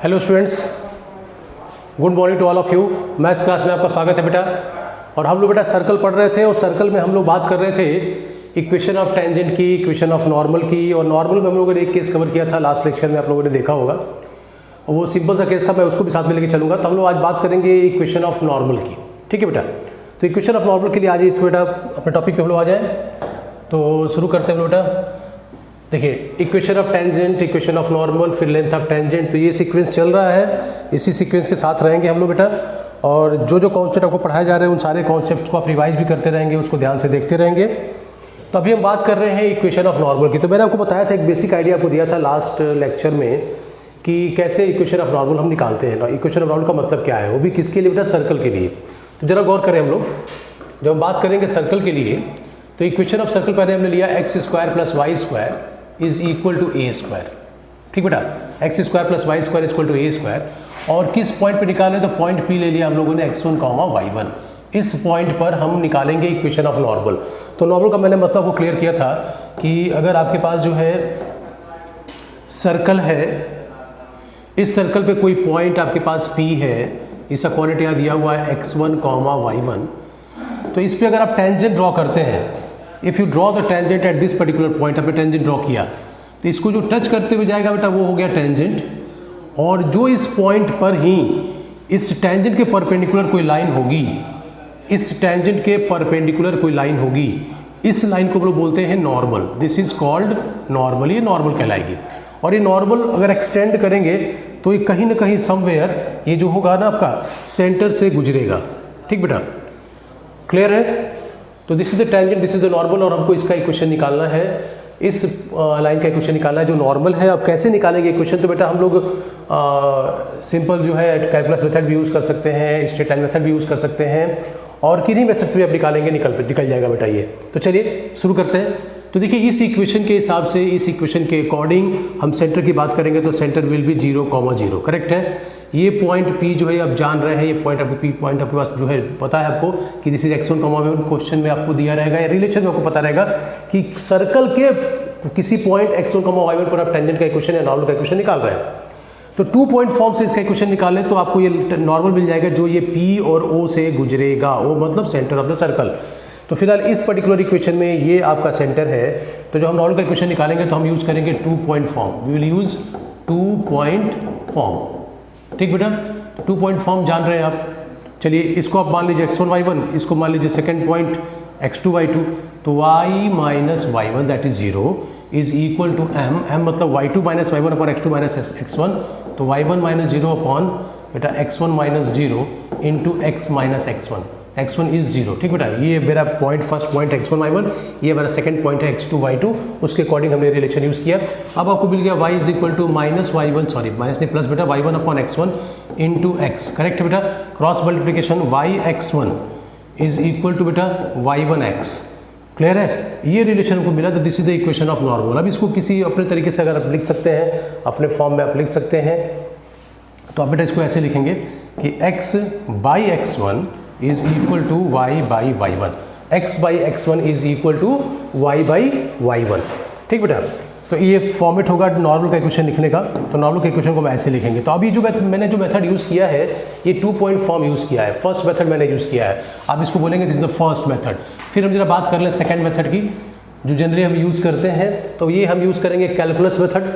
Hello students, good morning to all of you. Maths class में आपका स्वागत है बेटा। और हम लोग बेटा सर्कल पढ़ रहे थे और सर्कल में हम लोग बात कर रहे थे इक्वेशन ऑफ टेंजेंट की, इक्वेशन ऑफ नॉर्मल की। और नॉर्मल में हम लोगों ने एक केस कवर किया था लास्ट लेक्चर में, आप लोगों ने देखा होगा। और वो सिंपल सा केस था, मैं उसको भी साथ में लेके चलूँगा। तो हम लोग आज बात करेंगे इक्वेशन ऑफ नॉर्मल की, ठीक है बेटा। तो इक्वेशन ऑफ नॉर्मल के लिए आज बेटा अपने टॉपिक पे हम लोग आ जाएँ। तो शुरू करते हैं हम लोग बेटा। देखिए, equation of tangent, equation of normal, फिर लेंथ ऑफ टेंजेंट। तो ये सीक्वेंस चल रहा है, इसी सीक्वेंस के साथ रहेंगे हम लोग बेटा। और जो जो कॉन्सेप्ट आपको पढ़ाए जा रहे हैं उन सारे कॉन्सेप्ट को आप रिवाइज भी करते रहेंगे, उसको ध्यान से देखते रहेंगे। तो अभी हम बात कर रहे हैं इक्वेशन ऑफ नॉर्मल की। तो मैंने आपको बताया था, एक बेसिक आइडिया आपको दिया था लास्ट लेक्चर में कि कैसे इक्वेशन ऑफ नॉर्मल हम निकालते हैं ना। इक्वेशन ऑफ नॉर्मल का मतलब क्या है, वो भी किसके लिए बेटा, सर्कल के लिए। तो जरा गौर करें हम लोग, जब हम बात करेंगे सर्कल के लिए, तो इक्वेशन ऑफ सर्कल पहले हमने लिया x square plus y square is equal to a square. ठीक बेटा, x square plus y square is equal to a square. और किस पॉइंट पे निकाले, तो पॉइंट पी ले लिया हम लोगों ने, x1 कॉमा y1। इस पॉइंट पर हम निकालेंगे इक्वेशन ऑफ नॉर्मल। तो नॉर्मल का मैंने मतलब को क्लियर किया था कि अगर आपके पास जो है सर्कल है, इस सर्कल पे कोई पॉइंट आपके पास p है, इसका कोऑर्डिनेट यहाँ दिया हुआ है x1 कॉमा y1। तो इस पर अगर आप टेंजेंट ड्रॉ करते हैं, if you draw the tangent at this particular point, आपने टेंजेंट ड्रॉ किया तो इसको जो टच करते हुए जाएगा बेटा वो हो गया टेंजेंट। और जो इस पॉइंट पर ही इस टेंजेंट के परपेंडिकुलर कोई लाइन होगी, इस टेंजेंट के परपेंडिकुलर कोई लाइन होगी, इस लाइन को हम लोग बोलते हैं normal. This is called normal, ये नॉर्मल कहलाएगी। और ये नॉर्मल अगर एक्सटेंड करेंगे तो ये कहीं ना कहीं समवेयर ये जो होगा ना आपका सेंटर से गुजरेगा। ठीक बेटा, क्लियर है। तो this is the tangent, this is the normal. और हमको इसका इक्वेशन निकालना है, इस लाइन का इक्वेशन निकालना है जो नॉर्मल है। अब कैसे निकालेंगे इक्वेशन, तो बेटा हम लोग सिंपल जो है कैलकुलस मेथड भी यूज़ कर सकते हैं, स्ट्रेट लाइन मेथड भी यूज़ कर सकते हैं, और किन्हीं मेथड से भी आप निकालेंगे, निकल जाएगा बेटा ये। तो चलिए शुरू करते हैं। तो देखिए, इस इक्वेशन के हिसाब से, इस इक्वेशन के अकॉर्डिंग हम सेंटर की बात करेंगे तो सेंटर विल बी 0, 0, करेक्ट है। ये पॉइंट P जो है आप जान रहे हैं, ये पॉइंट आपको P पॉइंट आपके पास जो है पता है आपको कि this is x1 comma y1। Question में आपको दिया रहेगा या रिलेशन में आपको पता रहेगा कि सर्कल के किसी पॉइंट x1 कॉमा y1 पर आप टेंजेंट का इक्वेशन या नॉर्मल का इक्वेशन निकाल रहे हैं। तो 2 पॉइंट फॉर्म से इसका इक्वेशन निकालें तो आपको ये नॉर्मल मिल जाएगा जो ये P और O से गुजरेगा, वो मतलब सेंटर ऑफ द सर्कल। तो फिलहाल इस पर्टिकुलर इक्वेशन में ये आपका सेंटर है। तो जो हम नॉर्मल का इक्वेशन निकालेंगे तो हम यूज़ करेंगे 2 point form. We will use 2 point form. ठीक बेटा, 2 पॉइंट फॉर्म जान रहे हैं आप। चलिए, इसको आप मान लीजिए x1 y1, इसको मान लीजिए सेकंड पॉइंट x2 y2। तो y minus y1 that is 0 is equal to m मतलब y2 minus y1 upon x2 minus x1। तो y1 माइनस 0 अपॉन बेटा x1 minus 0 into x minus x1। x1 is 0। ठीक बेटा, ये मेरा point, first point x1 y1, ये मेरा second point है x2 y2। उसके अकॉर्डिंग हमने रिलेशन यूज़ किया। अब आपको मिल गया y is equal to minus y1, sorry minus नहीं प्लस बेटा y1 upon x1 into x, correct बेटा। Cross multiplication y(x1) is equal to बेटा y1x, क्लियर है। ये रिलेशन हमको मिला, तो this is the equation of normal. अब इसको किसी अपने तरीके से अगर आप लिख सकते हैं, अपने फॉर्म में आप लिख सकते हैं, तो आप बेटा इसको ऐसे लिखेंगे कि x by x1 is equal to y by y1। x by x1 is equal to y by y1। ठीक बेटा, तो ये फॉर्मेट होगा नॉर्मल का इक्वेशन लिखने का। तो नॉर्मल का इक्वेशन को मैं ऐसे लिखेंगे। तो अभी जो मैंने जो मेथड यूज़ किया है, ये 2 पॉइंट फॉर्म यूज़ किया है। फर्स्ट मेथड मैंने यूज़ किया है, आप इसको बोलेंगे this is the first method. फिर हम जरा बात कर लें सेकेंड मेथड की, जो जनरली हम यूज़ करते हैं। तो ये हम यूज़ करेंगे कैलकुलस मेथड।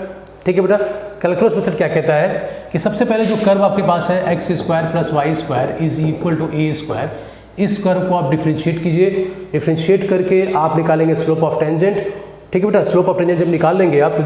ठीक है बेटा, कैलकुलस मेथड क्या कहता है कि सबसे पहले जो कर्व आपके पास है x square plus y square is equal to a square, इस कर्व को आप डिफ्रेंशिएट कीजिए। डिफ्रेंशिएट करके आप निकालेंगे स्लोप ऑफ टेंजेंट। ठीक है बेटा, स्लोप ऑफ टेंजेंट जब निकाल लेंगे आप,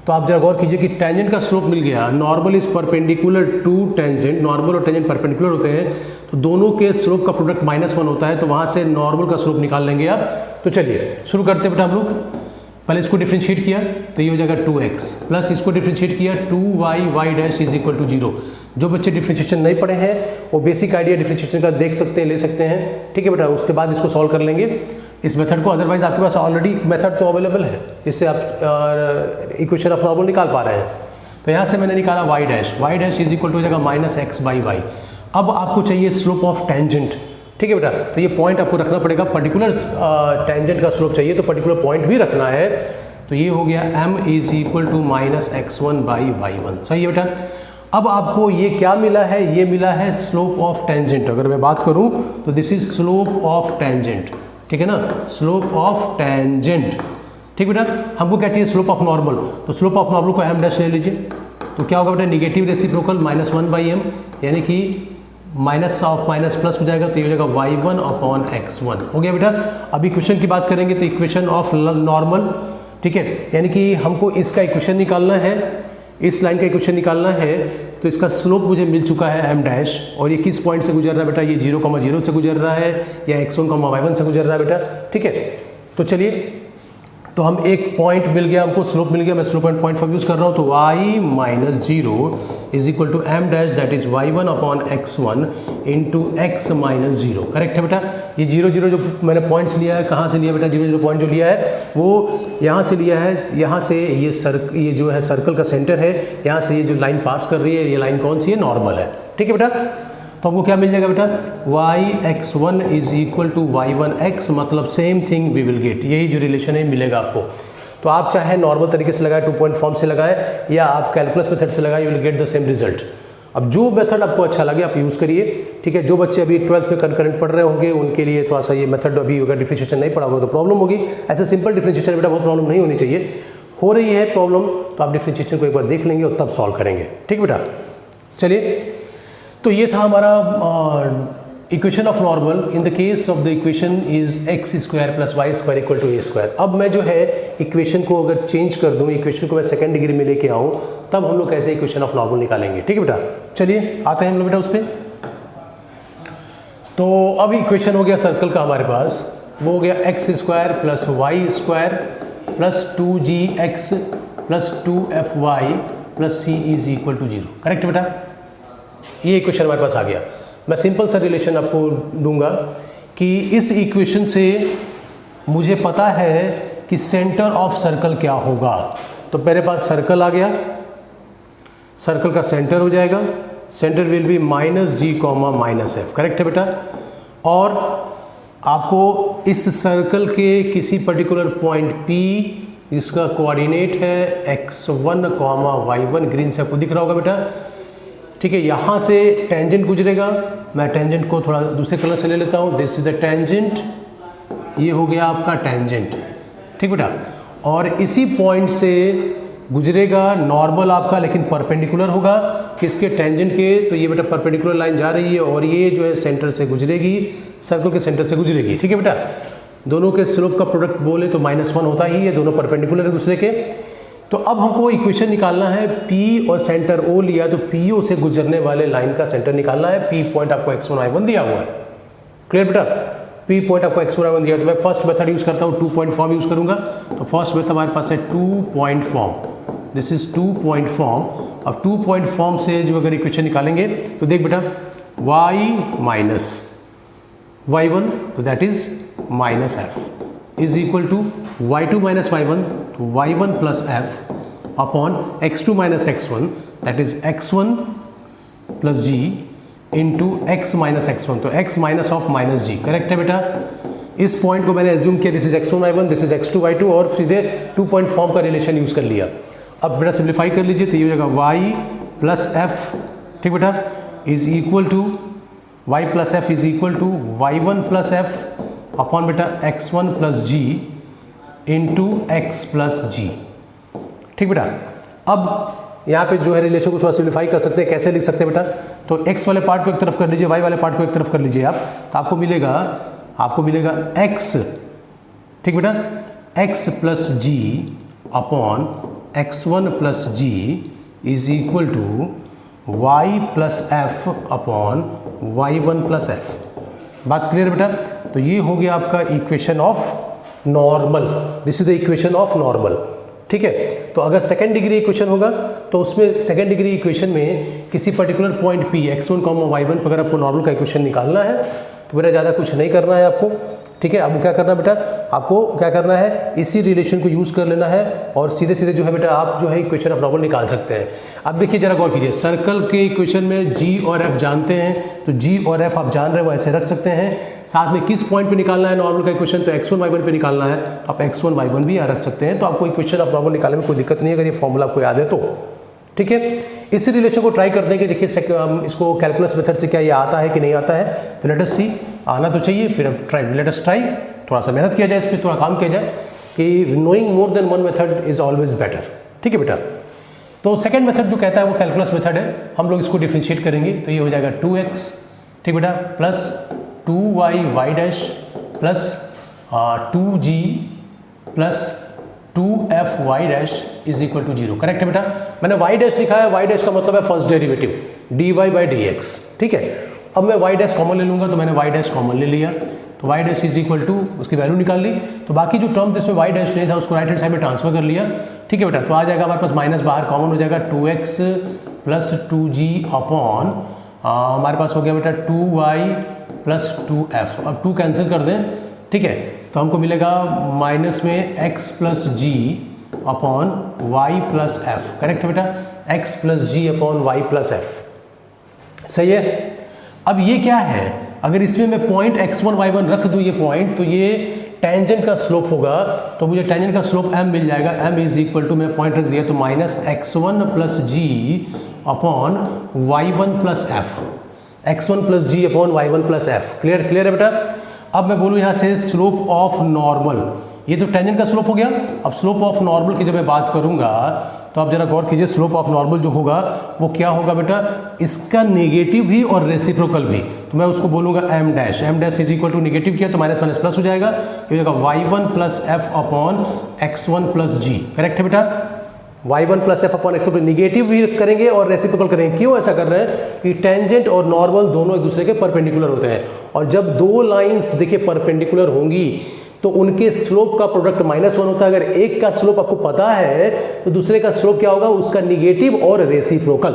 तो आप जरा गौर कीजिए कि टेंजेंट का स्लोप मिल गया। Normal is perpendicular to tangent, normal और टेंजेंट परपेंडिकुलर होते हैं, तो दोनों के स्लोप का प्रोडक्ट -1 होता है। तो वहाँ से नॉर्मल का स्लोप निकाल लेंगे आप। तो चलिए शुरू करते हैं बेटा हम लोग। पहले इसको डिफ्रेंशिएट किया तो ये हो जाएगा 2x, प्लस इसको डिफ्रेंशिएट किया 2y dash is equal to 0। जो बच्चे डिफ्रेंशिएशन नहीं पढ़े हैं वो बेसिक आइडिया डिफ्रेंशिएशन का देख सकते हैं, ले सकते हैं। ठीक है बेटा, उसके बाद इसको सॉल्व कर लेंगे इस मेथड को। अदरवाइज आपके पास ऑलरेडी मेथड तो अवेलेबल है, इससे आप इक्वेशन ऑफ नॉर्मल निकाल पा रहे हैं। तो यहाँ से मैंने निकाला y dash is equal to हो जाएगा माइनस x बाई वाई। अब आपको चाहिए स्लोप ऑफ टेंजेंट। ठीक है बेटा, तो ये पॉइंट आपको रखना पड़ेगा। पर्टिकुलर टेंजेंट का स्लोप चाहिए तो पर्टिकुलर पॉइंट भी रखना है। तो ये हो गया m is equal to minus x1 by y1। सही है बेटा। अब आपको ये क्या मिला है, ये मिला है स्लोप ऑफ टेंजेंट। अगर मैं बात करूं तो this is slope of tangent, ठीक है ना, स्लोप ऑफ टेंजेंट। ठीक बेटा, हमको क्या चाहिए, स्लोप ऑफ नॉर्मल। तो स्लोप ऑफ नॉर्मल को m डैश ले लीजिए, तो क्या होगा बेटा, निगेटिव रेसिप्रोकल -1/m, यानी कि माइनस ऑफ माइनस प्लस हो जाएगा, तो ये हो जाएगा y1/x1 हो गया बेटा। अब इक्वेशन की बात करेंगे तो इक्वेशन ऑफ नॉर्मल, ठीक है, यानी कि हमको इसका इक्वेशन निकालना है, इस लाइन का इक्वेशन निकालना है। तो इसका स्लोप मुझे मिल चुका है m डैश, और ये किस पॉइंट से गुजर रहा है बेटा, ये 0,0 से गुजर रहा है या x1, y1 से गुजर रहा है बेटा, ठीक है। तो चलिए, तो हम एक पॉइंट मिल गया, हमको स्लोप मिल गया, मैं slope and point form use कर रहा हूँ। तो y-0 is equal to m dash, that is y1/x1 into x -0, correct है बेटा। ये 0,0 जो मैंने पॉइंट्स लिया है, कहाँ से लिया बेटा, 0,0 पॉइंट जो लिया है वो यहाँ से लिया है, यहाँ से ये जो है सर्कल का सेंटर है, यहाँ से ये जो लाइन पास कर रही है, ये लाइन कौन सी है, नॉर्मल है, ठीक है बेटा। तो हमको क्या मिल जाएगा बेटा, y(x1) is equal to y1x, मतलब same thing we will get, यही जो रिलेशन है मिलेगा आपको। तो आप चाहे नॉर्मल तरीके से लगाएं, 2 पॉइंट फॉर्म से लगाएं, या आप कैलकुलस मेथड से लगाएं, you will get the same result. अब जो मेथड आपको अच्छा लगे आप यूज़ करिए, ठीक है। जो बच्चे अभी 12th में कंकरेंट पढ़ रहे होंगे उनके लिए थोड़ा सा ये मेथड, अभी अगर डिफरेंशिएशन नहीं पढ़ा होगा तो प्रॉब्लम होगी। ऐसे सिंपल डिफरेंशिएशन बेटा बहुत प्रॉब्लम नहीं होनी चाहिए, हो रही है प्रॉब्लम तो आप डिफरेंशिएशन को एक बार देख लेंगे और तब सॉल्व करेंगे, ठीक बेटा। चलिए, तो ये था हमारा equation of normal in the case of the equation is x² + y² equal to a²। अब मैं जो है इक्वेशन को अगर चेंज कर दूं, इक्वेशन को मैं सेकंड डिग्री में लेके आऊं, तब हम लोग कैसे इक्वेशन ऑफ नॉर्मल निकालेंगे, ठीक है बेटा। चलिए आते हैं हम लोग बेटा उस पर। तो अब इक्वेशन हो गया सर्कल का हमारे पास, वो हो गया x² + y² + 2gx + 2fy + c is equal to 0, correct बेटा। ये इक्वेशन हमारे पास आ गया। मैं सिंपल सा रिलेशन आपको दूंगा कि इस इक्वेशन से मुझे पता है कि सेंटर ऑफ सर्कल क्या होगा। तो मेरे पास सर्कल आ गया, सर्कल का सेंटर हो जाएगा, centre will be -g, -f, correct है बेटा। और आपको इस सर्कल के किसी पर्टिकुलर पॉइंट P, इसका कोऑर्डिनेट है x1, y1, ग्रीन से आपको दिख रहा होगा बेटा, ठीक है। यहाँ से टेंजेंट गुजरेगा, मैं टेंजेंट को थोड़ा दूसरे कलर से ले लेता हूँ, दिस इज द टेंजेंट, ये हो गया आपका टेंजेंट, ठीक बेटा। और इसी पॉइंट से गुजरेगा नॉर्मल आपका, लेकिन परपेंडिकुलर होगा किसके, टेंजेंट के। तो ये बेटा परपेंडिकुलर लाइन जा रही है और ये जो है सेंटर से गुजरेगी, सर्कल के सेंटर से गुजरेगी, ठीक है बेटा। दोनों के स्लोप का प्रोडक्ट बोले तो -1 होता ही है, दोनों परपेंडिकुलर है दूसरे के। तो अब हमको इक्वेशन निकालना है, P और सेंटर O लिया, तो PO से गुजरने वाले लाइन का सेंटर निकालना है। P पॉइंट आपको x1 y1 दिया हुआ है, क्लियर बेटा। P पॉइंट आपको x1 y1 दिया, तो मैं फर्स्ट मेथड यूज करता हूँ, 2 पॉइंट फॉर्म यूज करूंगा। तो फर्स्ट मेथड हमारे पास है 2 point form, this is 2 point form. अब 2 पॉइंट फॉर्म से जो अगर इक्वेशन निकालेंगे तो देख बेटा, y - y1, तो that is -f is equal to y2 - y1, तो y1 + f upon x2 - x1, that is x1 + g into x - x1, तो x minus of -g, correct है बेटा। इस पॉइंट को मैंने एज्यूम किया, this is x1 y1, this is x2 y2, और सीधे 2 पॉइंट फॉर्म का रिलेशन यूज कर लिया। अब बेटा सिंप्लीफाई कर लीजिए, तो ये हो जाएगा y + f, ठीक बेटा, is equal to y + f is equal to y1 + f upon बेटा x1 + g into x + g, ठीक बेटा। अब यहाँ पे जो है रिलेशन को थोड़ा सिम्प्लीफाई कर सकते हैं, कैसे लिख सकते हैं बेटा, तो x वाले पार्ट को एक तरफ कर लीजिए, y वाले पार्ट को एक तरफ कर लीजिए आप, तो आपको मिलेगा x, ठीक बेटा, x + g upon x1 + g is equal to y + f upon y1 + f। बात क्लियर बेटा। तो ये हो गया आपका equation of normal, this is the equation of normal, ठीक है। तो अगर सेकेंड डिग्री इक्वेशन होगा तो उसमें सेकेंड डिग्री इक्वेशन में किसी particular point P, x1, y1 पर अगर आपको नॉर्मल का इक्वेशन निकालना है तो बेटा ज़्यादा कुछ नहीं करना है आपको, ठीक है। अब क्या करना है बेटा, आपको क्या करना है, इसी रिलेशन को यूज़ कर लेना है और सीधे सीधे जो है बेटा आप जो है इक्वेशन ऑफ नॉर्मल निकाल सकते हैं। अब देखिए जरा गौर कीजिए, सर्कल के इक्वेशन में G और F जानते हैं, तो G और F आप जान रहे हो, ऐसे रख सकते हैं। साथ में किस पॉइंट पे निकालना है नॉर्मल का इक्वेशन, तो x1 y1 पे निकालना है, तो आप x1 y1 भी यहाँ रख सकते हैं। तो आपको इक्वेशन ऑफ नॉर्मल निकालने में कोई दिक्कत नहीं है, अगर ये फॉर्मूला आपको याद है तो, ठीक है। इस रिलेशन को ट्राई करते हैं कि देखिए हम इसको कैलकुलस मेथड से क्या ये आता है कि नहीं आता है। तो लेट अस सी, आना तो चाहिए, फिर लेट अस ट्राई, थोड़ा सा मेहनत किया जाए, इस पर थोड़ा काम किया जाए कि knowing more than one method is always better. ठीक है बेटा। तो सेकंड मेथड जो कहता है वो कैलकुलस मेथड है, हम लोग इसको डिफरेंशिएट करेंगे तो ये हो जाएगा 2x, ठीक बेटा, plus 2y y dash plus 2g plus 2f y dash is equal to 0। Correct है बेटा। मैंने y डैश लिखा है, y डैश का मतलब है first derivative dy by dx। ठीक है। अब मैं y डैश कॉमन ले लूँगा, तो मैंने y डैश कॉमन ले लिया, तो y dash is equal to उसकी वैल्यू निकाल ली। तो बाकी जो टर्म जिसमें y डैश नहीं था उसको राइट हैंड साइड में ट्रांसफर कर लिया। ठीक है बेटा। तो आ जाएगा हमारे पास माइनस बाहर कॉमन हो जाएगा 2x प्लस 2g अपॉन हमारे पास हो गया बेटा 2y प्लस 2f। अब 2 कैंसिल कर दें, ठीक है, तो हमको मिलेगा माइनस में x plus G upon Y plus F. Correct है बेटा, x plus G upon Y plus F. सही है। अब ये क्या है, अगर इसमें मैं पॉइंट x1 y1 रख दूँ ये पॉइंट, तो ये टेंजेंट का स्लोप होगा, तो मुझे टेंजेंट का स्लोप m मिल जाएगा। m इज इक्वल टू, मैंने पॉइंट रख दिया तो minus x1 plus G upon y1 plus F, x1 plus G upon y1 plus F. Clear clear है बेटा। अब मैं बोलूँ यहाँ से स्लोप ऑफ नॉर्मल, ये तो टेंजेंट का स्लोप हो गया। अब स्लोप ऑफ नॉर्मल की जब मैं बात करूँगा तो आप जरा गौर कीजिए, स्लोप ऑफ नॉर्मल जो होगा वो क्या होगा बेटा, इसका नेगेटिव भी और रेसिप्रोकल भी। तो मैं उसको बोलूँगा m dash, m dash is equal to negative किया तो माइनस माइनस प्लस हो जाएगा, ये हो जाएगा y1 plus F upon x1 plus जी। करेक्ट है बेटा। y1 plus F upon x1, negative भी करेंगे और रेसिप्रोकल करेंगे। क्यों ऐसा कर रहे हैं कि टेंजेंट और नॉर्मल दोनों एक दूसरे के परपेंडिकुलर होते हैं, और जब दो लाइंस देखिए परपेंडिकुलर होंगी तो उनके स्लोप का प्रोडक्ट -1 होता है। अगर एक का स्लोप आपको पता है तो दूसरे का स्लोप क्या होगा, उसका निगेटिव और रेसिप्रोकल।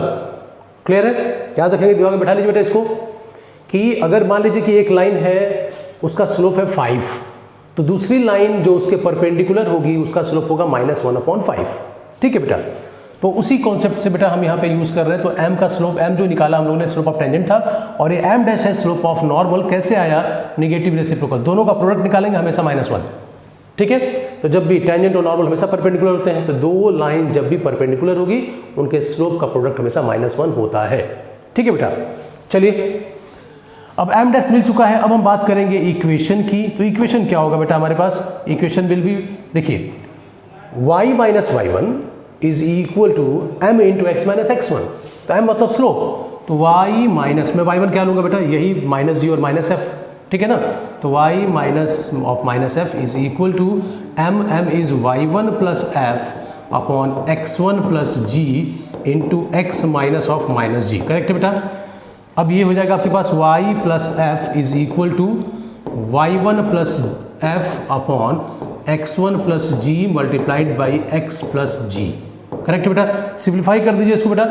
क्लियर है। याद रखेंगे, दिमाग में बैठा लीजिए बेटा इसको, कि अगर मान लीजिए कि एक लाइन है उसका स्लोप है 5, तो दूसरी लाइन जो उसके परपेंडिकुलर होगी उसका स्लोप होगा -1/5। ठीक है बेटा। तो उसी कॉन्सेप्ट से बेटा हम यहाँ पे यूज़ कर रहे हैं। तो m का स्लोप, m जो निकाला हम लोगों ने स्लोप ऑफ टेंजेंट था, और ये m डैश है स्लोप ऑफ नॉर्मल। कैसे आया, निगेटिव रेसिप्रोकल, दोनों का प्रोडक्ट निकालेंगे हमेशा -1। ठीक है। तो जब भी टेंजेंट और नॉर्मल हमेशा परपेंडिकुलर होते हैं, तो दो लाइन जब भी परपेंडिकुलर होगी उनके स्लोप का प्रोडक्ट हमेशा -1 होता है। ठीक है बेटा। चलिए, अब m डैश मिल चुका है, अब हम बात करेंगे इक्वेशन की। तो इक्वेशन क्या होगा बेटा हमारे पास, इक्वेशन विल बी, देखिए y minus y1 is equal to m into x minus x1। तो m मतलब स्लोप, तो y माइनस, मैं y1 क्या लूँगा बेटा, यही माइनस जी और माइनस एफ। ठीक है ना। तो y minus of minus f is equal to m is y1 plus F upon x1 plus g into x minus of minus g. Correct है बेटा। अब ये हो जाएगा आपके पास y plus F is equal to y1 plus F upon x1 plus g multiplied by x plus ji. Correct है बेटा। सिंप्लीफाई कर दीजिए इसको बेटा,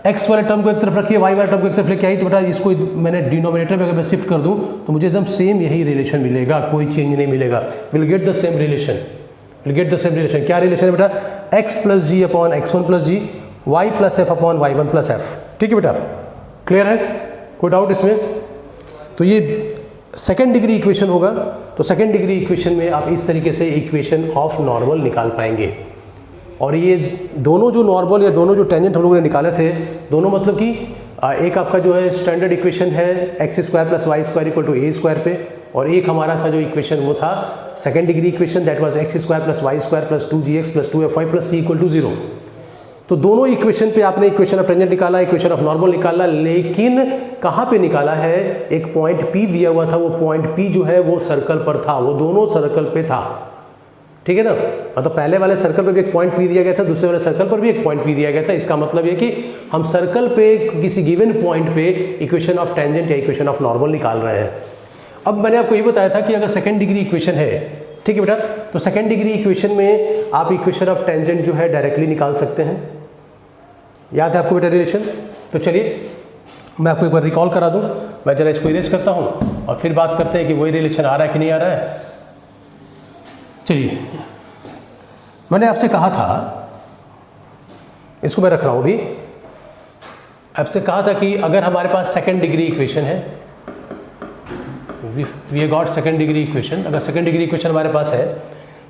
x वाले टर्म को एक तरफ रखिए, y वाले टर्म को एक तरफ लेके आई, तो बेटा इसको मैंने डिनोमिनेटर में अगर मैं शिफ्ट कर दूं तो मुझे एकदम सेम यही रिलेशन मिलेगा, कोई चेंज नहीं मिलेगा। Will get the same relation, will get the same relation. क्या रिलेशन है बेटा, x plus G upon x1 plus जी, y plus F upon y1 plus F. ठीक है बेटा। क्लियर है, कोई डाउट इसमें। तो ये सेकेंड डिग्री इक्वेशन होगा। तो सेकेंड डिग्री इक्वेशन में आप इस तरीके से इक्वेशन ऑफ नॉर्मल निकाल पाएंगे। और ये दोनों जो नॉर्मल या दोनों जो टेंजेंट हम लोगों ने निकाले थे, दोनों मतलब कि एक आपका जो है स्टैंडर्ड इक्वेशन है x square plus y square equal to a square पे, और एक हमारा था जो इक्वेशन वो था second degree equation, that was x square plus y square plus 2gx plus 2fy plus c equal to 0। तो दोनों इक्वेशन पे आपने इक्वेशन ऑफ टेंजेंट निकाला, इक्वेशन ऑफ नॉर्मल निकाला, लेकिन कहाँ पे निकाला है, एक पॉइंट P दिया हुआ था, वो पॉइंट P जो है वो सर्कल पर था, वो दोनों सर्कल पे था। ठीक है ना। मतलब पहले वाले सर्कल पे भी एक पॉइंट P दिया गया था, दूसरे वाले सर्कल पर भी एक पॉइंट P दिया गया था। इसका मतलब ये कि हम सर्कल पे किसी गिवन पॉइंट पे इक्वेशन ऑफ टेंजेंट या इक्वेशन ऑफ नॉर्मल निकाल रहे हैं। अब मैंने आपको ये बताया था कि अगर सेकेंड डिग्री इक्वेशन है, ठीक है बेटा, तो सेकेंड डिग्री इक्वेशन में आप इक्वेशन ऑफ टेंजेंट जो है डायरेक्टली निकाल सकते हैं। याद है आपको बेटा रिलेशन। तो चलिए मैं आपको एक बार रिकॉल करा दूं, मैं जरा इसको इरेज करता हूं और फिर बात करते हैं कि वही रिलेशन आ रहा है कि नहीं आ रहा है। चलिए, मैंने आपसे कहा था, इसको मैं रख रहा हूं अभी, आपसे कहा था कि अगर हमारे पास सेकेंड डिग्री इक्वेशन है, we got second degree equation, अगर सेकेंड डिग्री इक्वेशन हमारे पास है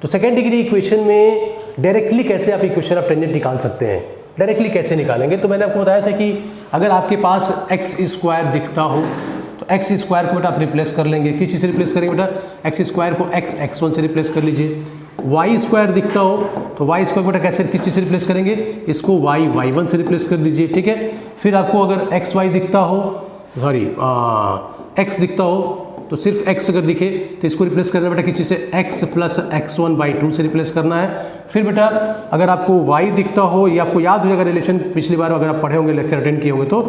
तो सेकेंड डिग्री इक्वेशन में डायरेक्टली कैसे आप इक्वेशन ऑफ टेंजेंट निकाल सकते हैं। डायरेक्टली कैसे निकालेंगे। तो मैंने आपको बताया था कि अगर आपके पास एक्स स्क्वायर दिखता हो तो एक्स स्क्वायर को बेटा आप रिप्लेस कर लेंगे। किस चीज़ से रिप्लेस करेंगे बेटा, एक्स स्क्वायर को एक्स x1 से रिप्लेस कर लीजिए। वाई स्क्वायर दिखता हो तो वाई स्क्वायर बेटा कैसे किस चीज़ से रिप्लेस करेंगे, इसको वाई y1 से रिप्लेस कर दीजिए, ठीक है। फिर आपको अगर एक्स वाई दिखता हो, सॉरी एक्स दिखता हो तो सिर्फ x अगर दिखे तो इसको रिप्लेस करना बेटा किस चीज़ से, x प्लस x1/2 से रिप्लेस करना है। फिर बेटा अगर आपको y दिखता हो, ये आपको याद हो जाएगा रिलेशन, पिछली बार अगर आप पढ़े होंगे, लेक्चर अटेंड किए होंगे, तो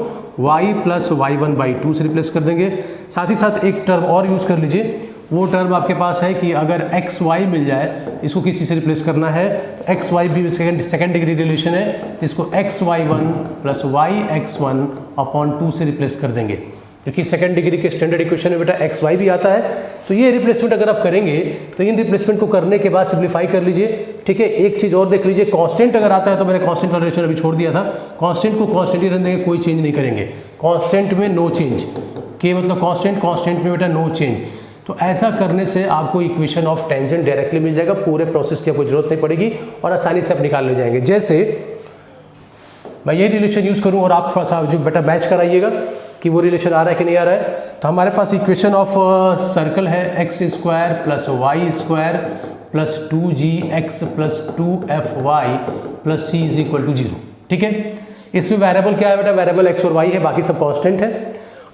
y प्लस y1/2 से रिप्लेस कर देंगे। साथ ही साथ एक टर्म और यूज़ कर लीजिए, वो टर्म आपके पास है कि अगर एक्स वाई मिल जाए, इसको किस चीज़ से रिप्लेस करना है, तो एक्स वाई भी सेकेंड डिग्री रिलेशन है, तो इसको x y1 प्लस y(x1)/2 से रिप्लेस कर देंगे, क्योंकि सेकंड डिग्री के स्टैंडर्ड इक्वेशन में बेटा एक्स वाई भी आता है। तो ये रिप्लेसमेंट अगर आप करेंगे तो इन रिप्लेसमेंट को करने के बाद सिंप्लीफाई कर लीजिए, ठीक है। एक चीज़ और देख लीजिए, कांस्टेंट अगर आता है तो मैंने कांस्टेंट वाला रिलेशन अभी छोड़ दिया था, कांस्टेंट को कांस्टेंट ही रहने देंगे, कोई चेंज नहीं करेंगे। कांस्टेंट में नो चेंज, के मतलब कांस्टेंट, कांस्टेंट में बेटा नो चेंज। तो ऐसा करने से आपको इक्वेशन ऑफ टेंजेंट डायरेक्टली मिल जाएगा, पूरे प्रोसेस की आपको जरूरत नहीं पड़ेगी और आसानी से आप निकाल ले जाएंगे। जैसे मैं ये रिलेशन यूज़ करूँ और आप थोड़ा सा जो बेटा मैच कराइएगा कि वो रिलेशन आ रहा है कि नहीं आ रहा है। तो हमारे पास इक्वेशन ऑफ सर्कल है x square plus y square plus 2gx plus 2fy plus c is equal to 0, ठीक है। इसमें वेरिएबल क्या है बेटा, वेरिएबल x और y है, बाकी सब कांस्टेंट है।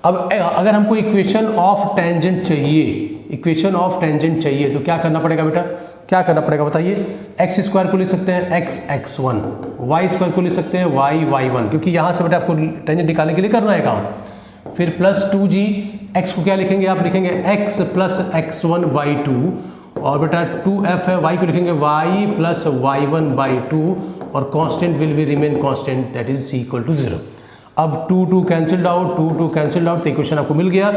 अब अगर हमको इक्वेशन ऑफ टेंजेंट चाहिए, इक्वेशन ऑफ टेंजेंट चाहिए तो क्या करना पड़ेगा बेटा, क्या करना पड़ेगा बताइए। एक्स स्क्वायर को लिख सकते हैं x(x1), वाई स्क्वायर को लिख सकते हैं y(y1), क्योंकि यहाँ से बेटा आपको टेंजेंट निकालने के लिए करना है काम। फिर प्लस 2g, x को क्या लिखेंगे, आप लिखेंगे x प्लस x1/2 और बेटा 2f है, y को लिखेंगे y प्लस y1/2 और constant will be remain constant, that is c equal to 0। अब 2 कैंसिल्ड आउट, 2 कैंसिल्ड आउट, तो इक्वेशन आपको मिल गया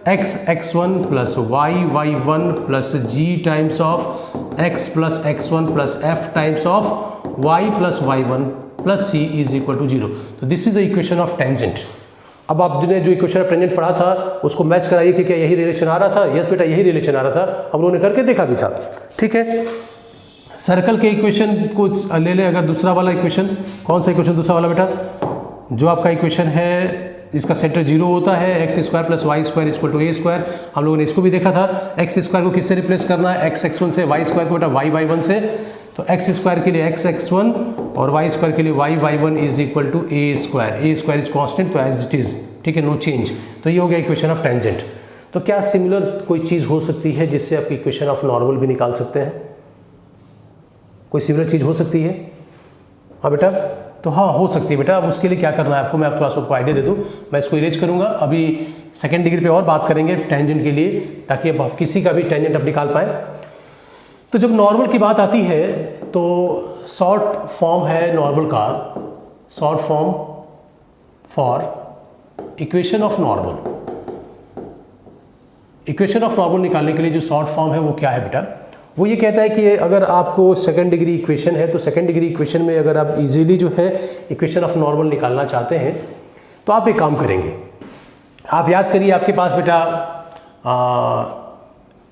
x(x1) plus y(y1) plus g times of x plus x1 plus f times of y plus y1 plus c is equal to 0। तो this is the equation of tangent. अब आपने जो equation of tangent पढ़ा था उसको match कराइए कि क्या यही रिलेशन आ रहा था। यस बेटा यही रिलेशन आ रहा था, हम लोगों ने करके देखा भी था, ठीक है। सर्कल के इक्वेशन को ले लें, अगर दूसरा वाला इक्वेशन, कौन सा इक्वेशन दूसरा वाला बेटा, जो आपका इक्वेशन है इसका सेंटर 0 होता है, x square plus y square equal to a square. हम लोगों ने इसको भी देखा था, एक्स स्क्वायर को किससे रिप्लेस करना है, x(x1) से, वाई स्क्वायर को बेटा y(y1) से। तो एक्स स्क्वायर के लिए x(x1) और वाई स्क्वायर के लिए y(y1) is equal to a square. A square is constant, तो एज इट इज, ठीक है, नो चेंज। तो ये हो गया इक्वेशन ऑफ टेंजेंट। तो क्या सिमिलर कोई चीज़ हो सकती है जिससे आप इक्वेशन ऑफ नॉर्मल भी निकाल सकते हैं, कोई सिमिलर चीज़ हो सकती है? हाँ बेटा, तो हाँ हो सकती है बेटा। अब उसके लिए क्या करना है आपको, मैं आप थोड़ा सा आपको आइडिया दे दूँ। मैं इसको इरेज करूँगा, अभी सेकेंड डिग्री पे और बात करेंगे टेंजेंट के लिए, ताकि अब आप किसी का भी टेंजेंट आप निकाल पाएँ। तो जब नॉर्मल की बात आती है तो शॉर्ट फॉर्म है नॉर्मल का, short form for equation of normal. Equation of normal निकालने के लिए जो शॉर्ट फॉर्म है वो क्या है बेटा, वो ये कहता है कि अगर आपको सेकंड डिग्री इक्वेशन है तो सेकंड डिग्री इक्वेशन में अगर आप इजीली जो है इक्वेशन ऑफ नॉर्मल निकालना चाहते हैं तो आप एक काम करेंगे। आप याद करिए, आपके पास बेटा